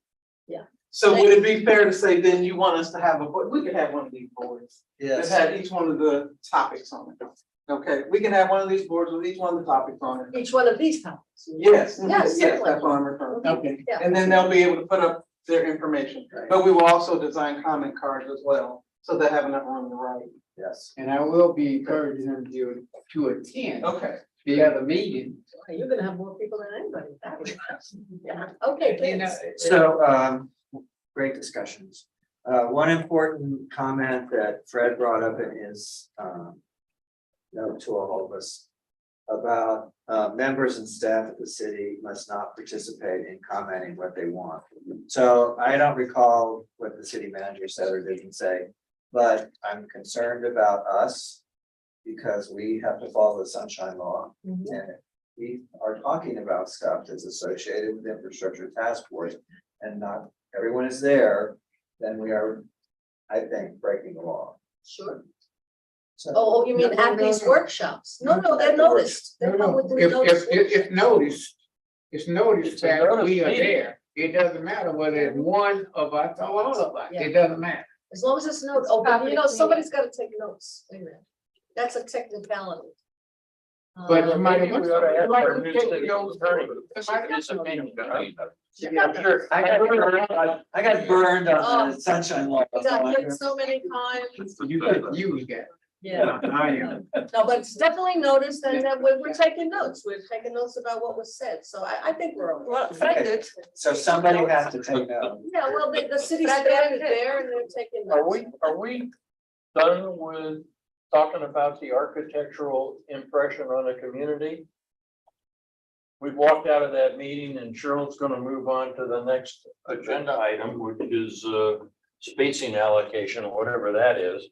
So would it be fair to say then you want us to have a, board? We could have one of these boards that
Yes,
had each one of the topics on it. Okay, we can have one of these boards with each one of the topics on it.
Each one of these topics.
Yes,
Yes,
yes,
certainly.
that's what I'm referring to.
Okay.
Yeah.
And then they'll be able to put up their information, but we will also design comment cards as well, so they have enough room to write.
yes.
And I will be encouraging them to attend
Okay.
the other meeting.
Okay, you're gonna have more people than anybody. That was- Yeah, okay,
You know,
please.
So, great discussions. One important comment that Fred brought up in his, note to all of us about, members and staff of the city must not participate in commenting what they want. So I don't recall what the city manager said or didn't say, but I'm concerned about us because we have to follow the sunshine law.
Mhm.
And if we are talking about stuff that's associated with infrastructure task force and not everyone is there, then we are, I think, breaking the law.
Sure.
So,
Oh, you mean at these workshops? No, they're noticed. They
No,
come
no,
with the
if,
notice.
it's noticed, it's noticed
It's a
that
notice
we are
meeting.
there. It doesn't matter whether it's one of us or all of us.
Yeah.
It doesn't matter.
As long as it's notes, oh, but you know, somebody's gotta take notes. Wait a minute. That's a technicality.
But you might
Maybe
have.
we ought to ask
might
our
have
new
taken
city
notes.
attorney.
Somebody
His opinion.
Yeah,
I'm sure.
I got burned on the sunshine law.
We got hit so many times.
You could use that.
Yeah.
I am.
No, but it's definitely noticed and then we're taking notes. We're taking notes about what was said. So I think we're. okay.
So somebody has to take note.
Yeah, well, the city staff is there and they're taking notes.
Are we done with talking about the architectural impression on the community? We've walked out of that meeting and Cheryl's gonna move on to the next agenda item, which is spacing allocation or whatever that is.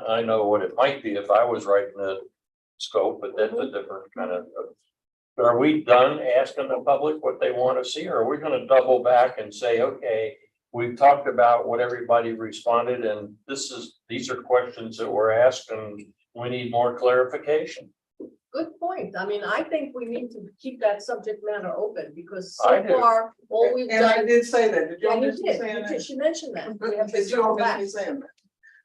I know what it might be if I was writing the scope, but that's a different kind of. But are we done asking the public what they want to see, or are we gonna double back and say, okay, we've talked about what everybody responded, and these are questions that were asked, and we need more clarification?
Good point. I mean, I think we need to keep that subject matter open because
I
so
do.
far, all we've
And I
done.
did say that, did you
Yeah,
all
you
miss me
did.
saying
You
that?
did. She mentioned that. We have to
Did you all
go
miss
back.
me saying that?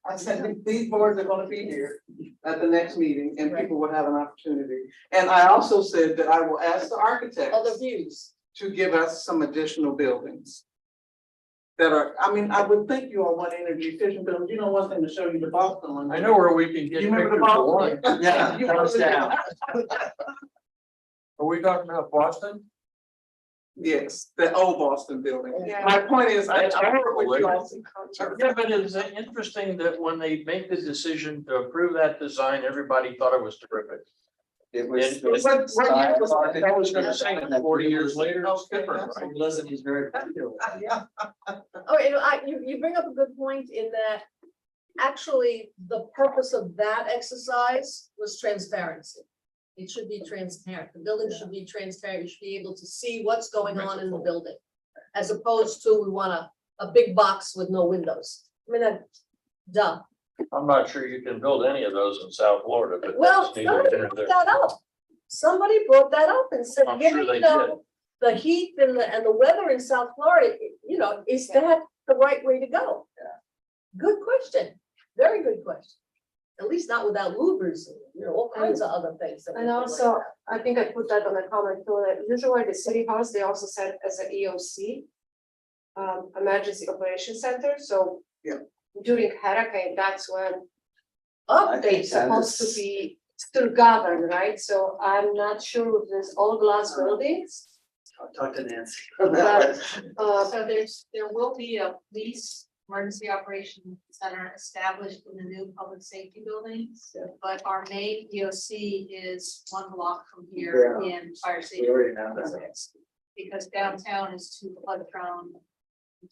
I said, these boards are gonna be here at the next meeting and
Right.
people will have an opportunity. And I also said that I will ask the architects
Other views.
to give us some additional buildings. That are, I mean, I would think you all want to interview efficient buildings, you know, one thing to show you the Boston one.
I know where we can get
You remember the
pictures of one.
Boston?
Yeah,
You
thumbs
remember-
Are we talking about Boston?
Yes, the old Boston building.
Yeah.
My point is, I
That's
heard what you all.
Yeah, but it's interesting that when they make the decision to approve that design, everybody thought it was terrific.
It was.
And-
What year was that?
I was gonna say, 40 years later, it's different, right?
Listen, he's very popular.
Oh, and you bring up a good point in that actually the purpose of that exercise was transparency. It should be transparent. The building should be transparent. You should be able to see what's going on in the building. As opposed to we want a big box with no windows. I mean, duh.
I'm not sure you can build any of those in South Florida, but
Well,
that's neither
somebody
here nor
brought
there.
that up. Somebody brought that up and said,
I'm
given,
sure they
you know, the heat and the weather in South Florida, you know, is that the right way to go? Good question. Very good question. At least not without louvers, and, you know, all kinds of other things. that we
And
can
also,
look
I think I put that on the comment too, that usually the city house, they also said as an EOC. Emergency Operation Center, so.
Yeah.
During hurricane, that's when
at.
I think
Updates.
supposed to be still governed, right? So I'm not sure if there's all glass buildings.
Talk to Nancy.
But,
So there will be a lease emergency operations center established in the new public safety buildings. But our main EOC is one block from here in fire safety.
We already know that.
Because downtown is too flood prone,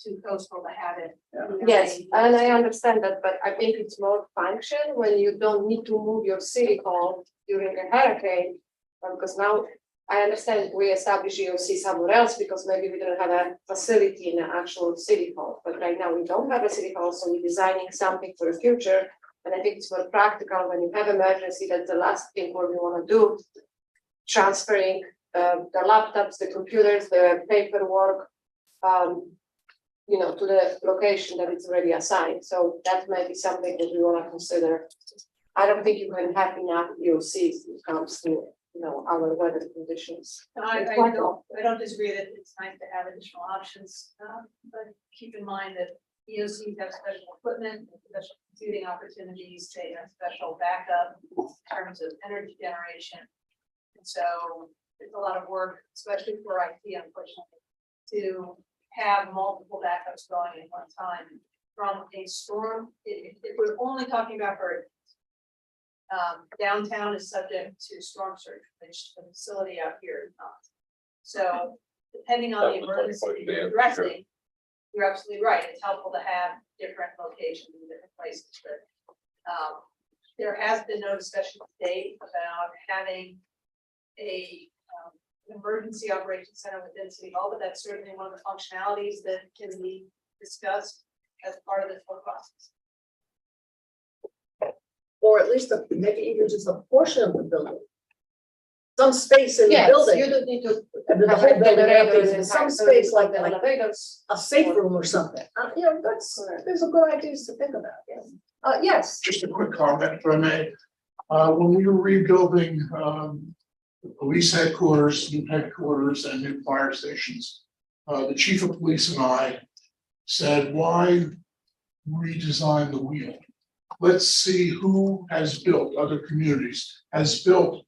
too coastal to have it.
Yes, and I understand that, but I think it's more function when you don't need to move your city hall during a hurricane. Because now I understand we establish EOC somewhere else because maybe we don't have a facility in an actual city hall. But right now we don't have a city hall, so we're designing something for the future. And I think it's more practical when you have emergency, that's the last thing what we want to do. Transferring the laptops, the computers, the paperwork, to the location that it's already assigned. So that might be something that we want to consider. I don't think you can have enough EOCs when it comes to, our weather conditions.
And I
It's quite
don't disagree that it's nice to have additional options, but keep in mind that EOCs have special equipment, special computing opportunities, they have special backup in terms of energy generation. And so it's a lot of work, especially for IT, unfortunately, to have multiple backups going at one time from a storm. If we're only talking about hurricanes, downtown is subject to storm surge, which the facility out here is not. So depending on the emergency that you're addressing, you're absolutely right. It's helpful to have different locations in different places, but there has been no discussion today about having a emergency operations center within City Hall, but that's certainly one of the functionalities that can be discussed as part of this whole process.
Or at least maybe even just a portion of the building. Some space in the
Yes,
building.
you don't need to
And then the
have
whole
a
building
generator
empties,
in
in some
time, so
space like
the
that, like
elevators.
a safe room or something. There's a good ideas to think about, yes. Yes,
Just a quick comment, if I may. When we were rebuilding, the police headquarters, new headquarters and new fire stations, the chief of police and I said, why redesign the wheel? Let's see who has built, other communities, has built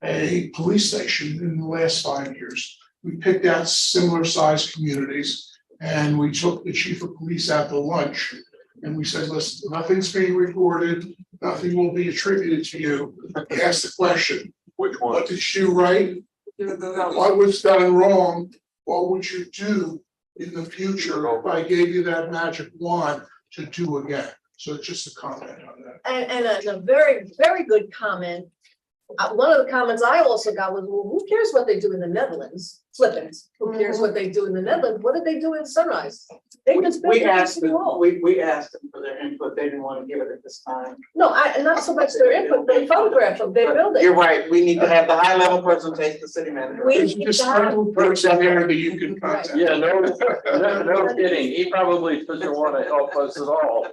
a police station in the last 5 years. We picked out similar sized communities and we took the chief of police out to lunch. And we said, listen, nothing's being recorded, nothing will be attributed to you. He asked the question,
Which one?
what did you write? What was done wrong? What would you do in the future if I gave you that magic wand to do again? So just a comment on that.
and a very, very good comment. One of the comments I also got was, well, who cares what they do in the Netherlands? Flippins, who cares what they do in the Netherlands? What did they do in Sunrise? They just built
We
a
asked
City
them,
Hall.
we asked them for their input, they didn't want to give it at this time.
No, not so much their input, but a photograph of their building.
You're right, we need to have the high level presentation, the city manager.
We
There's
need
just
to have-
one person there that you can contact.
Yeah, no kidding. He probably doesn't want to help us at all.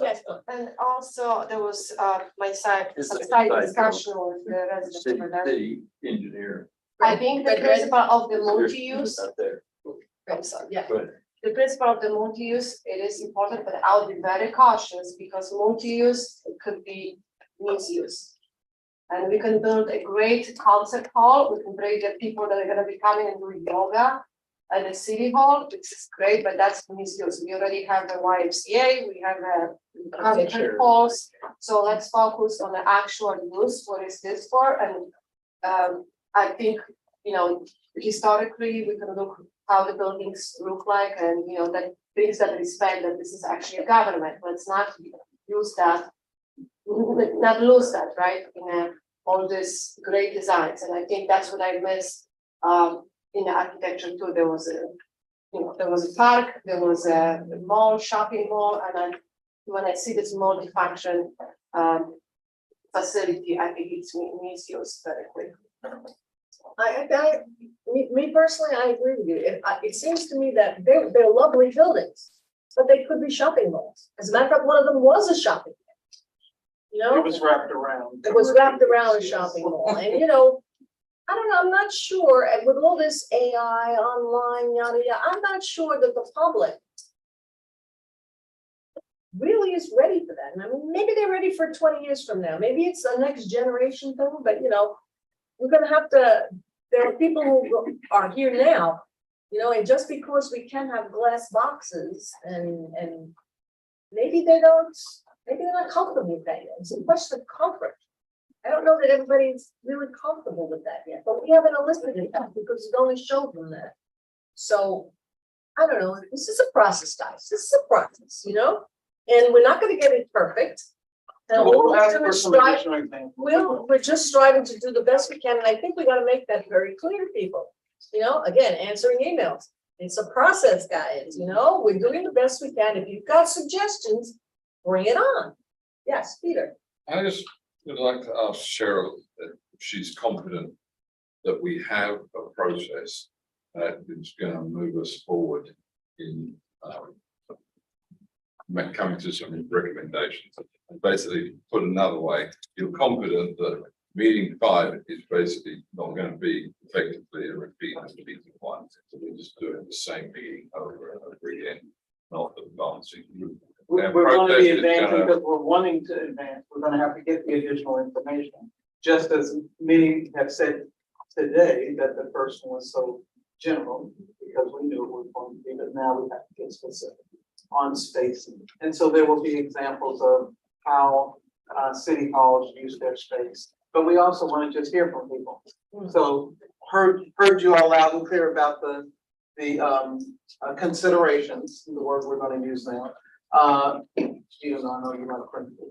Yes,
And also there was my side,
It's
some
a
side
side
discussion with the residents over there.
City engineer.
I think the
Red, red.
principle of the multi-use,
Not there.
I'm sorry, yeah.
But
the principle of the multi-use, it is important, but I'll be very cautious because multi-use could be misuse. And we can build a great concert hall, we can bring the people that are gonna be coming and doing yoga at the city hall, which is great, but that's misuse. We already have the YMCA, we have the concert halls. So let's focus on the actual use, what is this for? And I think, historically, we can look how the buildings look like and, that brings that respect that this is actually a government. Let's not use that, not lose that, right? All these great designs. And I think that's what I missed in the architecture too. There was a park, there was a mall, shopping mall, and when I see this multi-function facility, I think it's misused very quickly.
Me personally, I agree with you. It seems to me that they're lovely buildings, but they could be shopping malls. As a matter of fact, one of them was a shopping mall.
It was wrapped around.
It was wrapped around a shopping mall, and I don't know, I'm not sure, and with all this AI online, yada, yada, I'm not sure that the public really is ready for that. And I mean, maybe they're ready for 20 years from now. Maybe it's a next generation thing, but we're gonna have to, there are people who are here now You know, and just because we can have glass boxes and maybe they don't, maybe they're not comfortable with that yet. It's a question of comfort. I don't know that everybody's really comfortable with that yet, but we haven't elicited that because it only showed them that. So, I don't know, this is a process, guys. This is a process, you know? And we're not gonna get it perfect. And
We'll
we're
ask
gonna
for some
strive-
additional examples.
we're just striving to do the best we can, and I think we gotta make that very clear to people. You know, again, answering emails. It's a process, guys, you know, we're doing the best we can. If you've got suggestions, bring it on. Yes, Peter.
I just would like to ask Cheryl if she's confident that we have a process that is going to move us forward in coming to some recommendations. And basically, put another way, you're confident that meeting 5 is basically not going to be effectively a repeat of meeting 1. So we're just doing the same meeting over and over again, not advancing.
We're going to be advancing because we're wanting to advance. We're going to have to get the additional information. Just as many have said today that the first one was so general because we knew it was going to be, but now we have to get specific on spacing. And so there will be examples of how city halls use their space. But we also want to just hear from people. So heard you all loud and clear about the considerations, the word we're going to use now. Even though I know you're not a principal.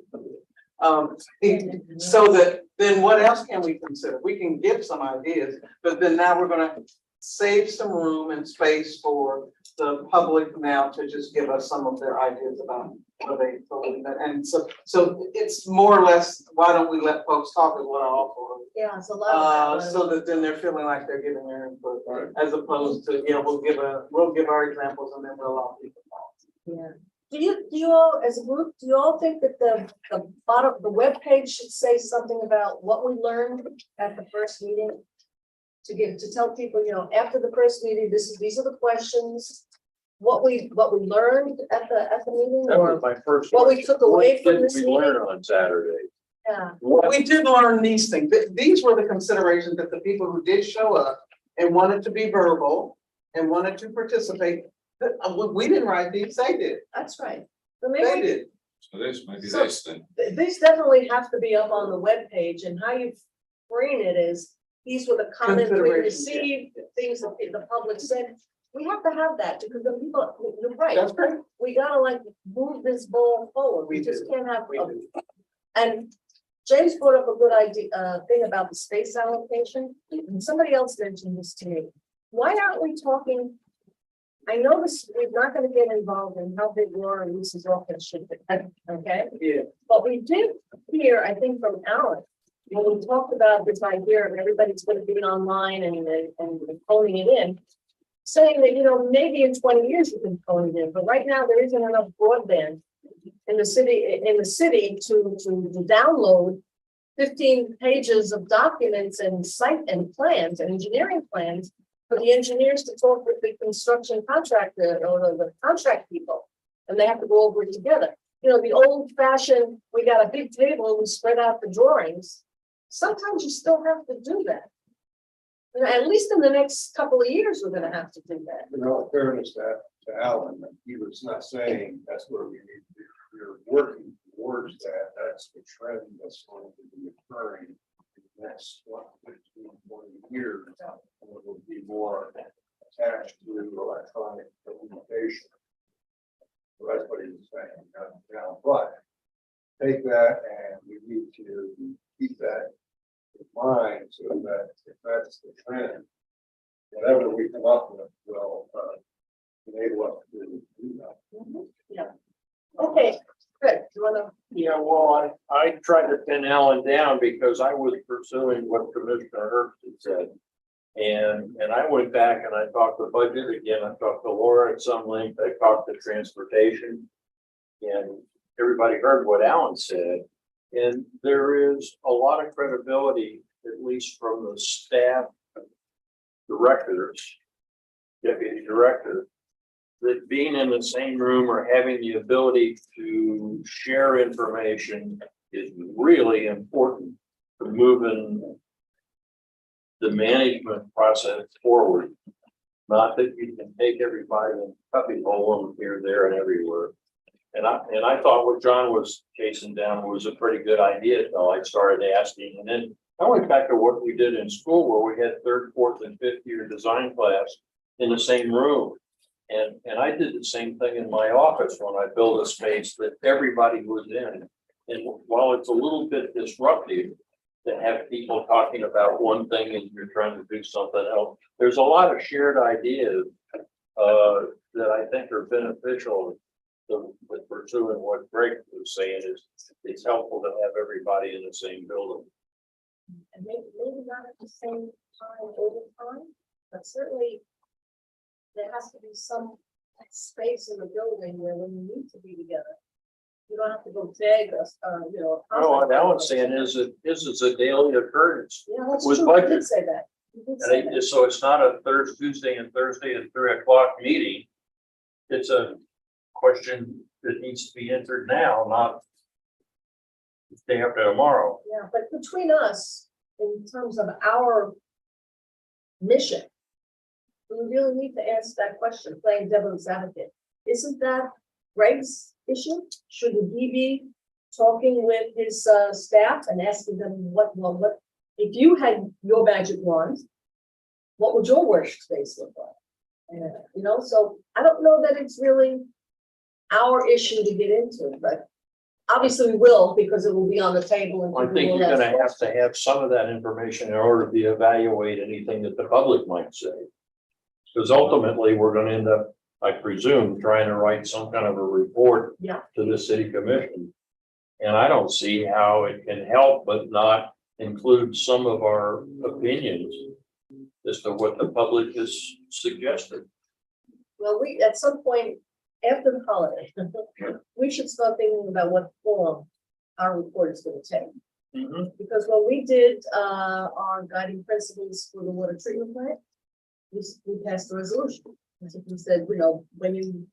So that then what else can we consider? We can give some ideas, but then now we're going to save some room and space for the public now to just give us some of their ideas about what they believe. And so it's more or less, why don't we let folks talk is what I offer.
Yeah, it's a lot of that.
So that then they're feeling like they're giving their input, as opposed to, yeah, we'll give our examples and then we'll allow people to talk.
Yeah. Do you all, as a group, do you all think that the bottom, the webpage should say something about what we learned at the first meeting? To tell people, you know, after the first meeting, these are the questions, what we learned at the meeting,
That was
or
my first.
what we
question.
took away
What
from
did
this
we
meeting?
learn on Saturday?
Yeah.
We did learn these things. These were the considerations that the people who did show up and wanted to be verbal and wanted to participate. We didn't write these, they did.
That's right. So
They
maybe
did.
So this, maybe
So-
this then.
these definitely have to be up on the webpage, and how you frame it is, these were the comments we
Considerations, yeah.
received, things that the public said. We have to have that, because the people, you're right.
That's great.
We gotta like move this ball forward. We
We
just
do.
can't have.
We do.
And James brought up a good idea, thing about the space allocation, and somebody else mentioned this to me. Why aren't we talking? I know this, we're not gonna get involved in how big Laura Lisa's office should be, okay?
Yeah.
But we did hear, I think, from Alan, when we talked about this idea of everybody's gonna be online and phoning it in. Saying that, you know, maybe in 20 years you can phone it in, but right now there isn't enough broadband in the city to download 15 pages of documents and site and plans and engineering plans for the engineers to talk with the construction contractor or the contract people. And they have to go over it together. You know, the old fashioned, we got a big table, we spread out the drawings. Sometimes you still have to do that. You know, at least in the next couple of years, we're gonna have to do that.
In all fairness to Alan, he was not saying that's where we need to be. We're working towards that. That's the trend that's going to be occurring in the next 15, 20 years. And it will be more attached to electronic communication. So that's what he was saying. Now, but take that and we need to keep that in mind so that if that's the trend, whatever we come up with will enable us to do that.
Yeah. Okay, good. You wanna?
Yeah, well, I tried to pin Alan down because I was pursuing what Commissioner Herbst had said. And I went back and I talked to budget again, I talked to Laura at some length, I talked to transportation. And everybody heard what Alan said. And there is a lot of credibility, at least from the staff directors, deputy director, that being in the same room or having the ability to share information is really important for moving the management process forward. Not that you can take everybody and cubby hole them here, there and everywhere. And I thought what John was chasing down was a pretty good idea until I started asking. And then I went back to what we did in school where we had third, fourth and fifth year design class in the same room. And I did the same thing in my office when I built a space that everybody was in. And while it's a little bit disruptive to have people talking about one thing and you're trying to do something else, there's a lot of shared ideas that I think are beneficial with pursuing what Greg was saying is it's helpful to have everybody in the same building.
And maybe not at the same time over time, but certainly there has to be some space in the building where when you need to be together, you don't have to go beg us, you know.
No, what Alan's saying is that this is a daily occurrence.
Yeah, that's
with
true. You
budget.
did say that. You did say that.
So it's not a Tuesday and Thursday at 3 o'clock meeting. It's a question that needs to be answered now, not the day after tomorrow.
Yeah, but between us, in terms of our mission, we really need to ask that question, playing devil's advocate. Isn't that Greg's issue? Shouldn't he be talking with his staff and asking them what if you had your magic wand, what would your workspace look like? You know, so I don't know that it's really our issue to get into, but obviously we will, because it will be on the table. And
I think
people
you're
will
gonna
ask
have to have some of that information in order to evaluate anything that the public might say. Because ultimately, we're gonna end up, I presume, trying to write some kind of a report
Yeah.
to the city commission. And I don't see how it can help but not include some of our opinions as to what the public has suggested.
Well, we, at some point after the holiday, we should start thinking about what form our report is gonna take. Because when we did our guiding principles for the water treatment plant, we passed a resolution. We said, you know, when you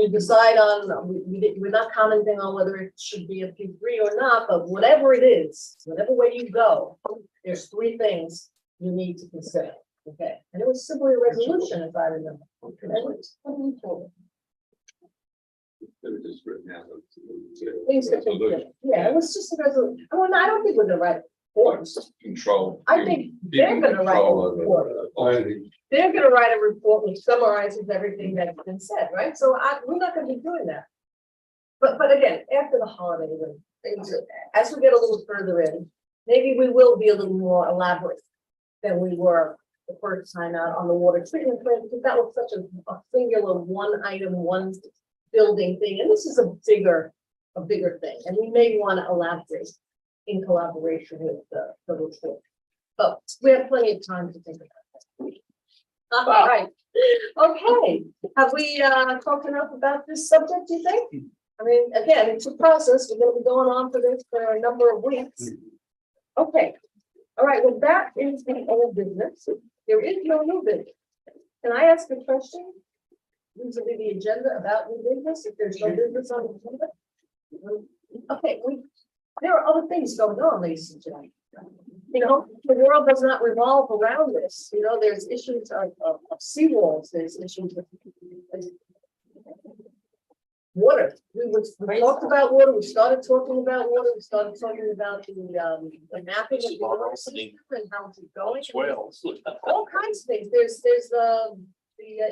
decide on, we're not commenting on whether it should be a P3 or not, but whatever it is, whatever way you go, there's 3 things you need to consider. Okay, and it was simply a resolution, if I remember. Things that they- Yeah, it was just a resolution. I mean, I don't think we're gonna write reports.
Control.
I think they're gonna write a report. They're gonna write a report which summarizes everything that's been said, right? So we're not gonna be doing that. But again, after the holiday, when things are, as we get a little further in, maybe we will be a little more elaborate than we were the first time out on the water treatment plant, because that was such a singular one item, one building thing, and this is a bigger thing, and we may want to elaborate in collaboration with the report. But we have plenty of time to think about that. All right, okay, have we talked enough about this subject, do you think? I mean, again, it's a process, we're gonna be going on for this for a number of weeks. Okay, all right, well, that is the old business, there is no new business. Can I ask a question? These will be the agenda about new business, if there's no business on the agenda. Okay, there are other things going on, ladies and gentlemen. You know, the world does not revolve around this, you know, there's issues of seawalls, there's issues of water. We talked about water, we started talking about water, we started talking about the mapping of the water system and how it's going.
Swales.
All kinds of things, there's the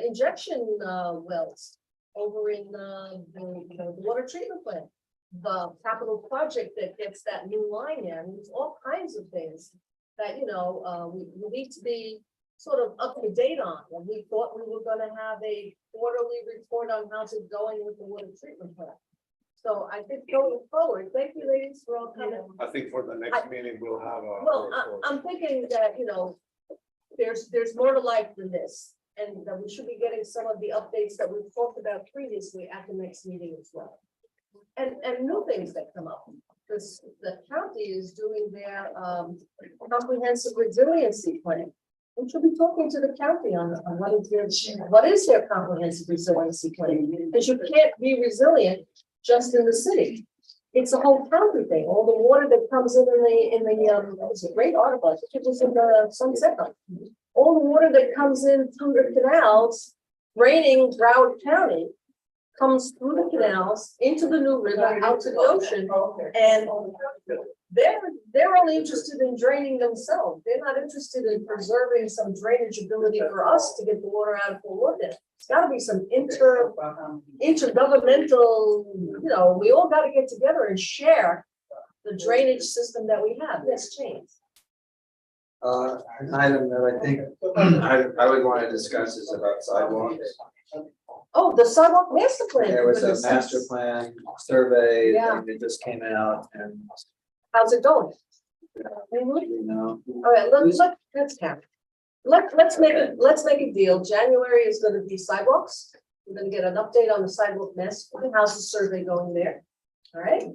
injection wells over in the water treatment plant. The capital project that gets that new line in, there's all kinds of things that, you know, we need to be sort of up to date on. And we thought we were gonna have a quarterly report on how's it going with the water treatment plant. So I think going forward, thank you ladies for all coming.
I think for the next meeting, we'll have a.
Well, I'm thinking that, you know, there's more to life than this. And that we should be getting some of the updates that we've talked about previously at the next meeting as well. And new things that come up, because the county is doing their comprehensive resiliency plan. We should be talking to the county on what is their comprehensive resiliency plan, because you can't be resilient just in the city. It's a whole county thing, all the water that comes in it was a great article, I think it was in the Sunset. All the water that comes in through the canals, raining Broward County, comes through the canals into the New River, out to the ocean, and they're only interested in draining themselves. They're not interested in preserving some drainage ability for us to get the water out of Fort Lauderdale. It's gotta be some intergovernmental, we all gotta get together and share the drainage system that we have. Yes, James.
An item that I think I would want to discuss is about sidewalks.
Oh, the sidewalk master plan.
There was
for
a
goodness
master
sakes.
plan survey
Yeah.
that just came out and,
How's it going?
you know,
All right, let's count. Let's make a deal. January is gonna be sidewalks. We're gonna get an update on the sidewalk mess. How's the survey going there? All right,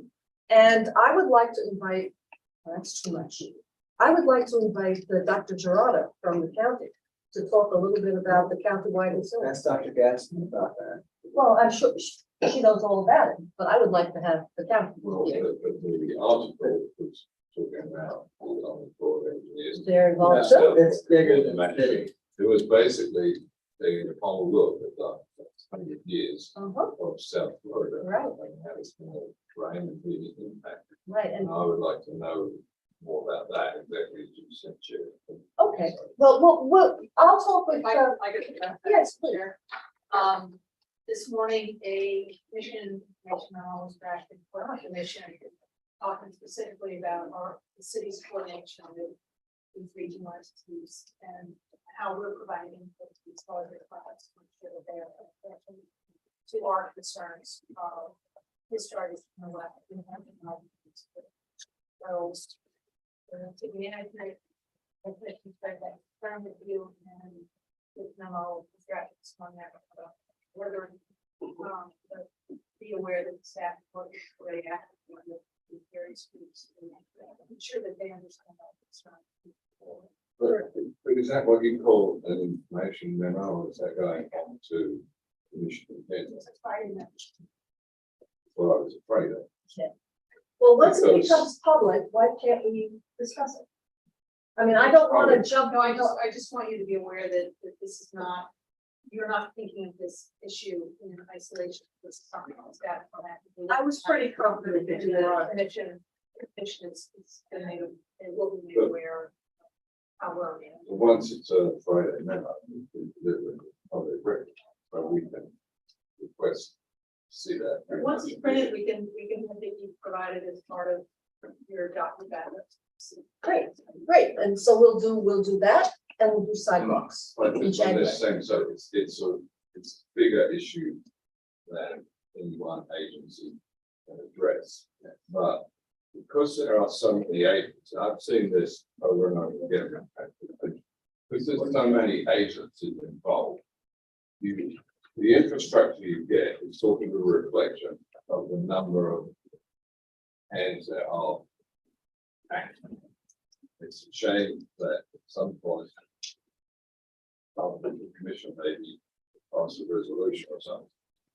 and I would like to invite, that's too much. I would like to invite Dr. Gerardo from the county to talk a little bit about the countywide facility.
ask Dr. Gaston about that.
Well, I'm sure she knows all about it, but I would like to have the county.
Well, the article was talking about all the Corps of Engineers.
They're involved
That's
too.
It's bigger
the
than
matching.
city.
It was basically taking a whole look at the 100 years
Uh-huh,
of South Florida.
Right.
And how it's going to rain and be impacted.
right,
And
and,
I would like to know more about that, exactly as you said, Chair.
okay, well, I'll talk with,
I get that.
yes, please.
This morning, a commission memo was drafted for our commission, talking specifically about the city's coordination with these regional entities and how we're providing input to these project products to ensure that they are attention to our concerns of discharges from the left. So, to be in, I think that confirm with you and this memo was drafted this morning about whether be aware that the staff works already active on the various groups and ensure that they understand our concerns.
But is that what you call an information memo, or is that going on to Commissioner Pence?
That's why I didn't know.
Well, I was afraid of.
Well, once it
Because-
becomes public, why can't we discuss it? I mean, I don't wanna jump,
No, I just want you to be aware that this is not, you're not thinking of this issue in isolation. This is something that's got from that.
I was pretty confident that you were.
Commission is gonna make, it will be made aware of how we're managing.
So once it's a Friday memo, we can deliver it on the record, so we can request to see that.
Once it's printed, we can have it provided as part of your document.
Great, and so we'll do that, and we'll do sidewalks
But
in
it's on
January.
this same, so it's a bigger issue than any one agency can address. But because there are so many agencies, I've seen this over and over again. Because there's so many agencies involved. The infrastructure you get is sort of a reflection of the number of hands that are active. It's a shame that at some point the commission maybe pass a resolution or something.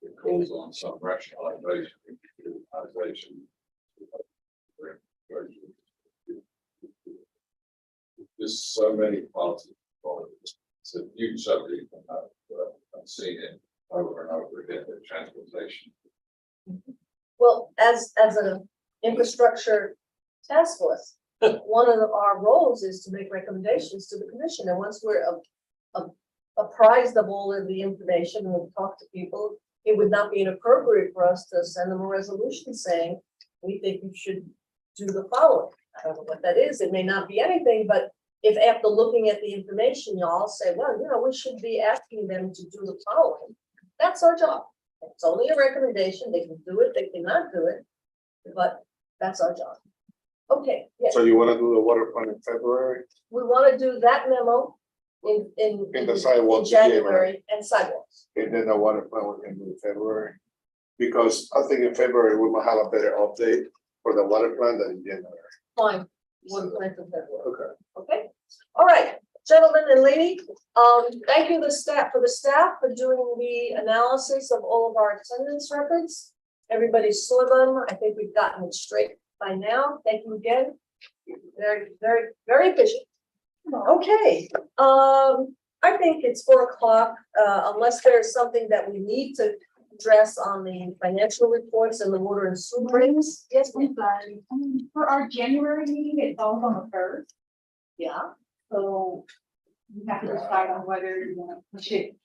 It calls on some rationalization. There's so many parts of it. It's a huge subject. I've seen it over and over again with transportation.
Well, as an infrastructure task force, one of our roles is to make recommendations to the commission, and once we're apprised of all of the information and we've talked to people, it would not be inappropriate for us to send them a resolution saying, we think you should do the following. I don't know what that is, it may not be anything, but if after looking at the information, y'all say, well, we should be asking them to do the following, that's our job. It's only a recommendation, they can do it, they cannot do it, but that's our job. Okay, yes,
So you wanna do the waterfront in February?
we wanna do that memo in
In the sidewalks in
January and sidewalks.
And then the waterfront we can do in February? Because I think in February we might have a better update for the waterfront than in January.
Fine, one plan for February.
Okay.
Okay, all right, gentlemen and lady, thank you the staff for doing the analysis of all of our attendance records. Everybody saw them. I think we've gotten it straight by now. Thank you again. Very, very, very efficient. Okay, I think it's 4 o'clock, unless there's something that we need to address on the financial reports and the water and sewer rates. Yes, ma'am.
For our January meeting, it falls on the first,
Yeah,
so we have to decide on whether you want to push it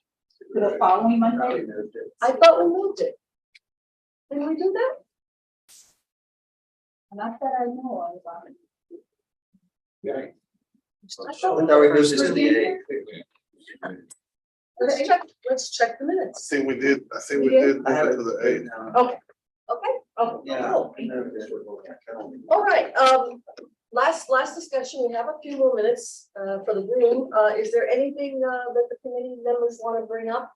to the following Monday.
I thought we moved it. Didn't we do that?
Not that I know of.
I thought we
No, we
moved
moved it
it.
to the 8th.
Let's check the minutes.
I think we did
I have it
to the eighth.
Okay, okay, oh,
Yeah.
cool. All right, last discussion, we have a few more minutes, for the room. Is there anything, that the committee members want to bring up?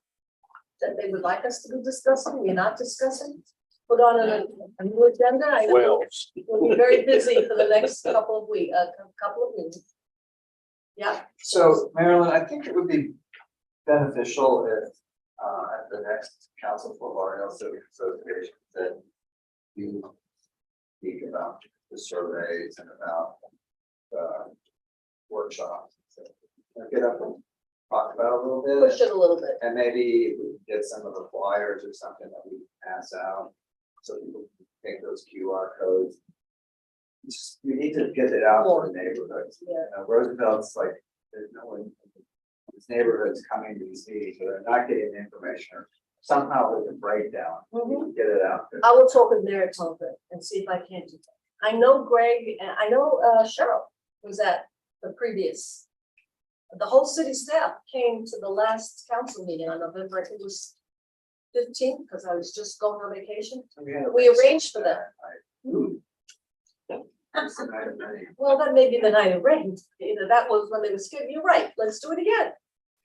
That they would like us to be discussing, we're not discussing? Put on a new agenda? I know
Wells.
we'll be very busy for the next couple of weeks, couple of weeks. Yeah,
So Marilyn, I think it would be beneficial if, at the next Council for Lauderdale Civic Association, that you speak about the surveys and about the workshops. So, get up and talk about it a little bit.
push it a little bit.
And maybe we can get some of the flyers or something that we pass out, so people can take those QR codes. Just, we need to get it out to the neighborhoods.
Yeah.
You know, Roosevelt's like, there's no one, this neighborhood's coming to these meetings, but they're not getting the information, or somehow there's a breakdown. We can get it out there.
I will talk with Mary Tomfin and see if I can do that. I know Greg, and I know Cheryl was at the previous. The whole city staff came to the last council meeting on November, I think it was 15th, because I was just going on vacation. We arranged for that. Well, that may be the night it rained, either that was when they were skipping, you're right, let's do it again.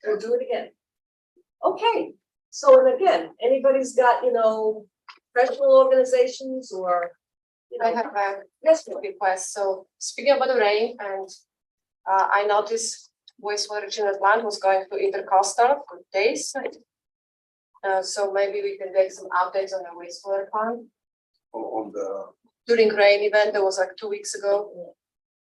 We'll do it again. Okay, so and again, anybody's got, professional organizations or,
I have a
yes,
request. So speaking about the rain, and I noticed wastewater treatment plant was going to Intercoastal for days. So maybe we can get some updates on the wastewater plant.
On the.
During rain event, that was like 2 weeks ago.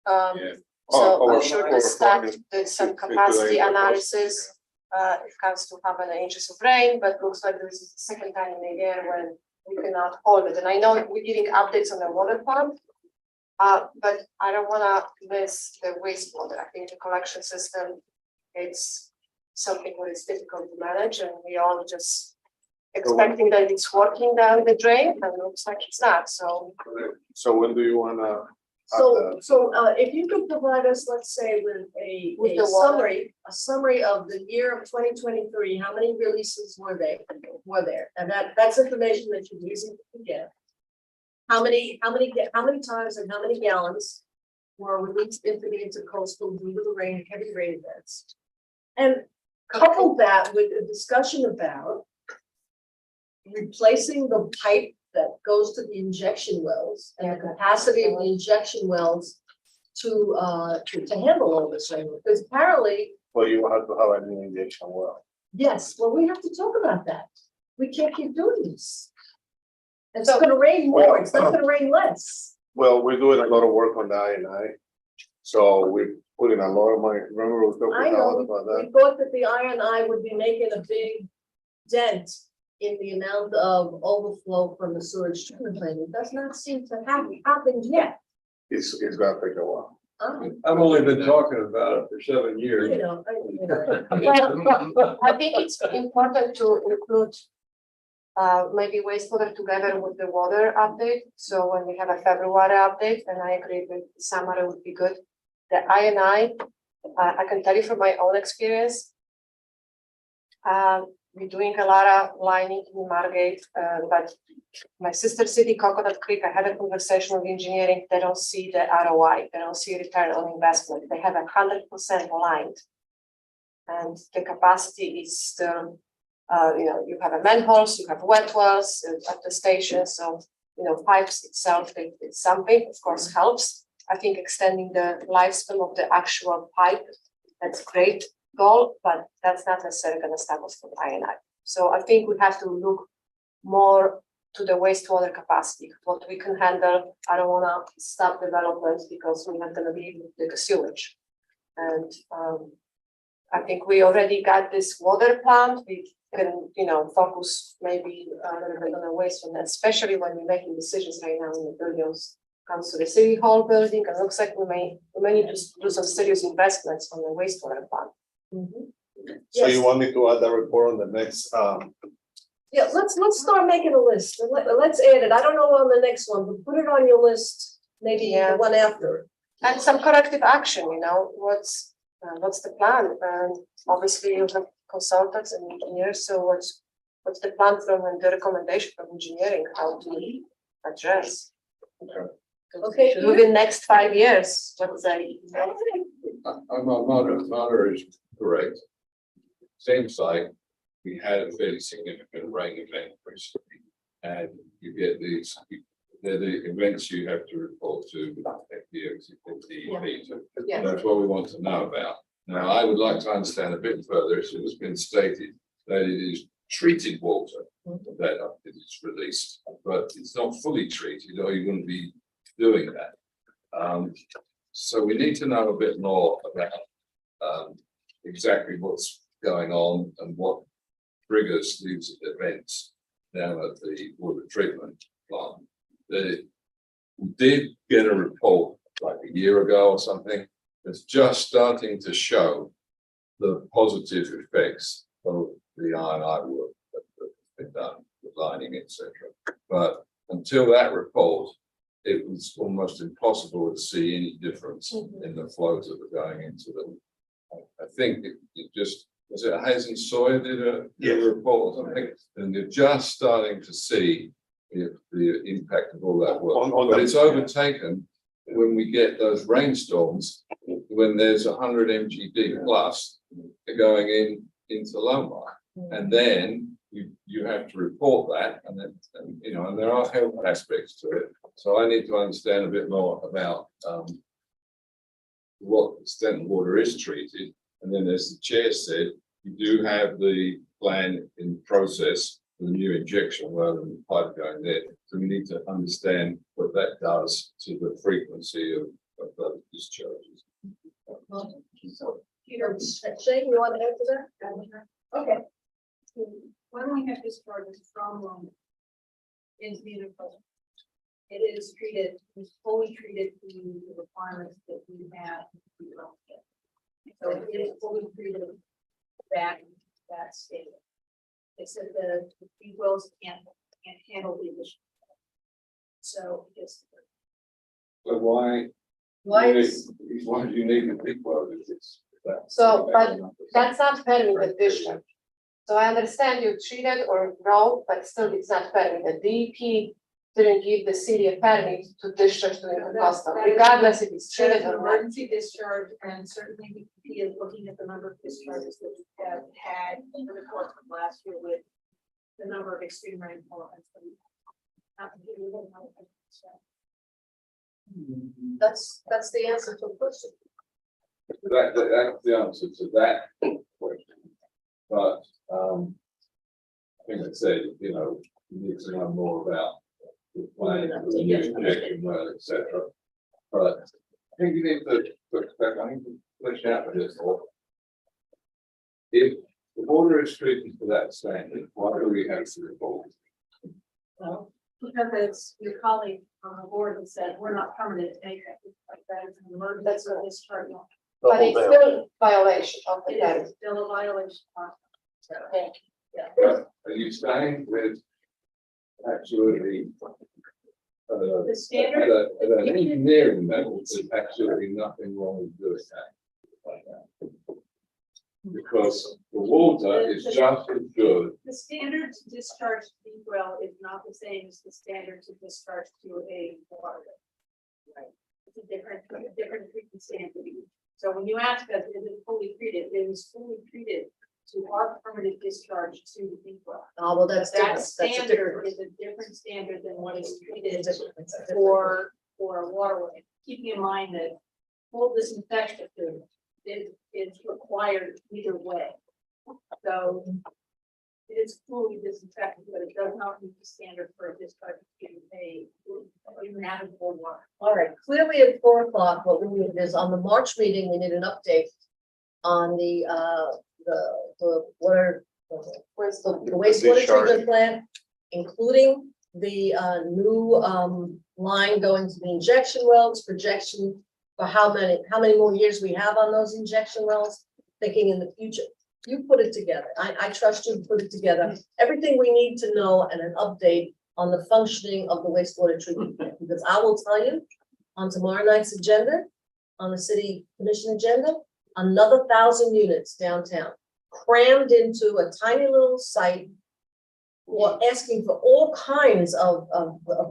Yeah.
So I'm
Or-
sure
or
the staff
funding
did some
to
capacity
the
analysis. It comes to have an interest of rain, but looks like this is the second time in the year when we cannot hold it. And I know we're giving updates on the water plant. But I don't wanna miss the wastewater. I think the collection system, it's something that is difficult to manage, and we all just expecting that it's working down the drain, and it looks like it's not, so.
So when do you wanna?
So if you could provide us, let's say, with
With
a
the water.
summary of the year of 2023, how many releases were there? And that's information that you're using to get. How many times and how many gallons were released into the intercoastal due to the heavy rain events? And couple that with a discussion about replacing the pipe that goes to the injection wells and the capacity of the injection wells to handle all this rain, because apparently,
Well, you will have to have a new injection well.
yes, well, we have to talk about that. We can't keep doing this. It's gonna rain more, it's not gonna rain less.
Well, we're doing a lot of work on the I&I. So we're putting a lot of money, remember we talked
I know,
about that?
we thought that the I&I would be making a big dent in the amount of overflow from the sewage treatment plant. It does not seem to have happened yet.
It's gonna take a while.
I've only been talking about it for 7 years.
Well, I think it's important to include maybe wastewater together with the water update. So when we have a February update, and I agree with summer would be good. The I&I can tell you from my own experience. We're doing a lot of lining in Margate, but my sister city, Coconut Creek, I had a conversation with engineering, they don't see the ROI, they don't see return on investment, they have 100% lined. And the capacity is still, you have a manholes, you have wet wells at the station, so, pipes itself, it's something, of course, helps. I think extending the lifespan of the actual pipe, that's great goal, but that's not necessarily gonna stop us from I&I. So I think we have to look more
to the wastewater capacity, what we can handle. I don't wanna stop development because we're not gonna be able to take a sewage. And I think we already got this water plant, we can, focus maybe a little bit on the waste, and especially when we're making decisions right now in the buildings. Comes to the city hall building, it looks like we may need to do some serious investments on the wastewater plant.
So
Yes.
you want me to add that report on the next,
Yeah, let's start making a list, and let's add it, I don't know on the next one, but put it on your list, maybe the one after. And some corrective action, what's the plan, and obviously you have consultants and engineers, so what's the plan from and the recommendation from engineering, how to address? Okay, within next 5 years, let's say.
Mother is correct. Seems like we had a fairly significant rain event recently, and you get these, they're the events you have to report to DEP. So
Yeah.
that's what we want to know about. Now, I would like to understand a bit further, it has been stated that it is treated water that is released, but it's not fully treated, or you wouldn't be doing that. So we need to know a bit more about exactly what's going on and what triggers these events down at the water treatment plant. We did get a report like a year ago or something that's just starting to show the positive effects of the I&I work that's been done, the lining, etc. But until that report, it was almost impossible to see any difference in the flows that were going into them. I think it just, was it Hazen Sawyer did a report or something? And you're just starting to see the impact of all that work. But it's overtaken when we get those rainstorms, when there's 100 MGD plus going into Lomar. And then you have to report that, and then, and there are health aspects to it. So I need to understand a bit more about what extent the water is treated. And then, as the chair said, you do have the plan in process for the new injection well and the pipe going there. So we need to understand what that does to the frequency of those discharges.
Peter, Shane, you want to answer that? Okay.
When we have discharges from into the interface, it is treated, it's fully treated to the requirements that we have. So it is fully treated back in that state. Except the deep wells can't handle the addition. So it's.
But why do you need the big well if it's that?
So, but that's not permitted addition. So I understand you treated or no, but still it's not permitted. DEP didn't give the city a permit to discharge to the coastal, regardless if it's
That is
treated
an
or not.
emergency discharge, and certainly DEP is looking at the number of discharges that we have had over the course of last year with the number of extreme rainfall events that we've had. Not to give you a little
That's the answer to the question.
That's the answer to that question. But I think I said, you need to know more about the plan, the new injection well, etc. But I think you need to look back, I need to flesh out a bit more. If the water is treated to that standard, why do we have to report?
Well, because it's your colleague on the board that said, we're not permanent to take that, like that is an emergency discharge.
But it's still violation of the
It
permit.
is still a violation. So,
Thank you.
Are you staying with absolutely
The standard.
at an engineering level, there's absolutely nothing wrong with doing that. Because the water is just as good.
The standard to discharge to deep well is not the same as the standard to discharge to a water. Right. It's a different treatment standard. So when you ask us, is it fully treated, it is fully treated to our permanent discharge to the deep well.
Oh, well, that's
That
different. That's a
standard
different.
is a different standard than what is treated for a waterway. Keeping in mind that full disinfection is required either way. So It is fully disinfected, but it does not meet the standard for discharge to a navigable water.
All right, clearly at 4 o'clock, what we need is on the March meeting, we need an update on the water, where's the wastewater
Discharge.
treatment plant, including the new line going to the injection wells, projection for how many more years we have on those injection wells, thinking in the future. You put it together. I trust you to put it together. Everything we need to know and an update on the functioning of the wastewater treatment plant, because I will tell you, on tomorrow night's agenda, on the city commission agenda, another 1,000 units downtown, crammed into a tiny little site. Or asking for all kinds of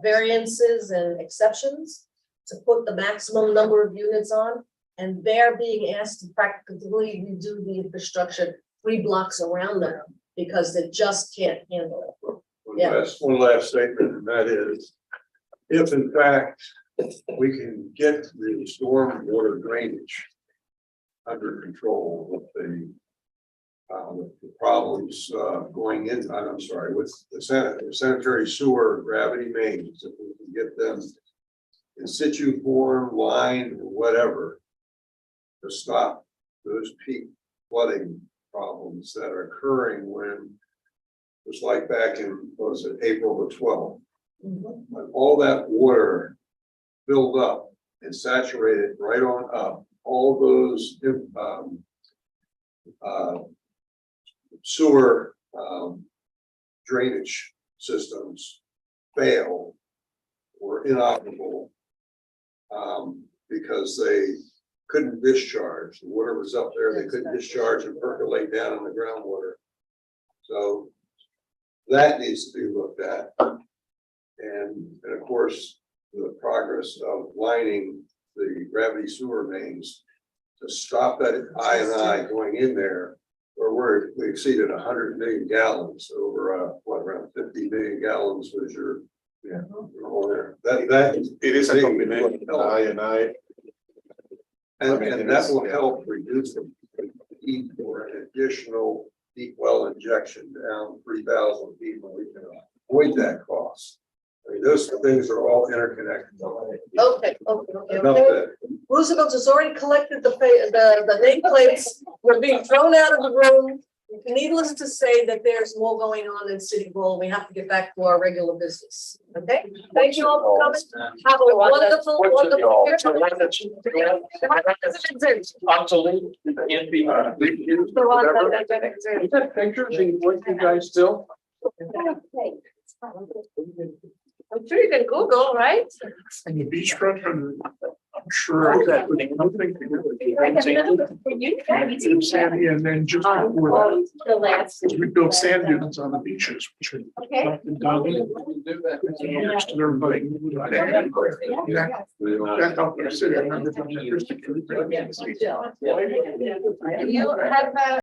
variances and exceptions to put the maximum number of units on. And they're being asked to practically redo the infrastructure 3 blocks around them because they just can't handle it. Yeah.
One last statement, and that is, if in fact we can get the storm water drainage under control with the problems going in, I'm sorry, with the sanitary sewer gravity mains, if we can get them in situ form, lined, or whatever, to stop those peak flooding problems that are occurring when, just like back in, what was it, April the 12th, when all that water filled up and saturated right on up, all those sewer drainage systems failed, were inoperable, because they couldn't discharge. The water was up there, they couldn't discharge and percolate down in the groundwater. So that needs to be looked at. And of course, the progress of lining the gravity sewer mains to stop that I going in there, where we exceeded 100 million gallons over around 50 million gallons was your all there. That
It is a
big
combination,
will help. And that will help reduce the need for an additional deep well injection down 3,000 feet when we can avoid that cost. I mean, those things are all interconnected.
Okay. Roosevelt has already collected the nameplates. We're being thrown out of the room. Needless to say that there's more going on in City Hall. We have to get back to our regular business. Okay? Thank you all for coming. Have a wonderful, wonderful.
Pictures and what you guys still?
I'm sure you can Google, right?
And the beachfront, I'm sure. It's sandy, and then just before that,
The last.
we built sand dunes on the beaches, which are
Okay.
not been done. Next to everybody. Yeah, that helped our city.
You have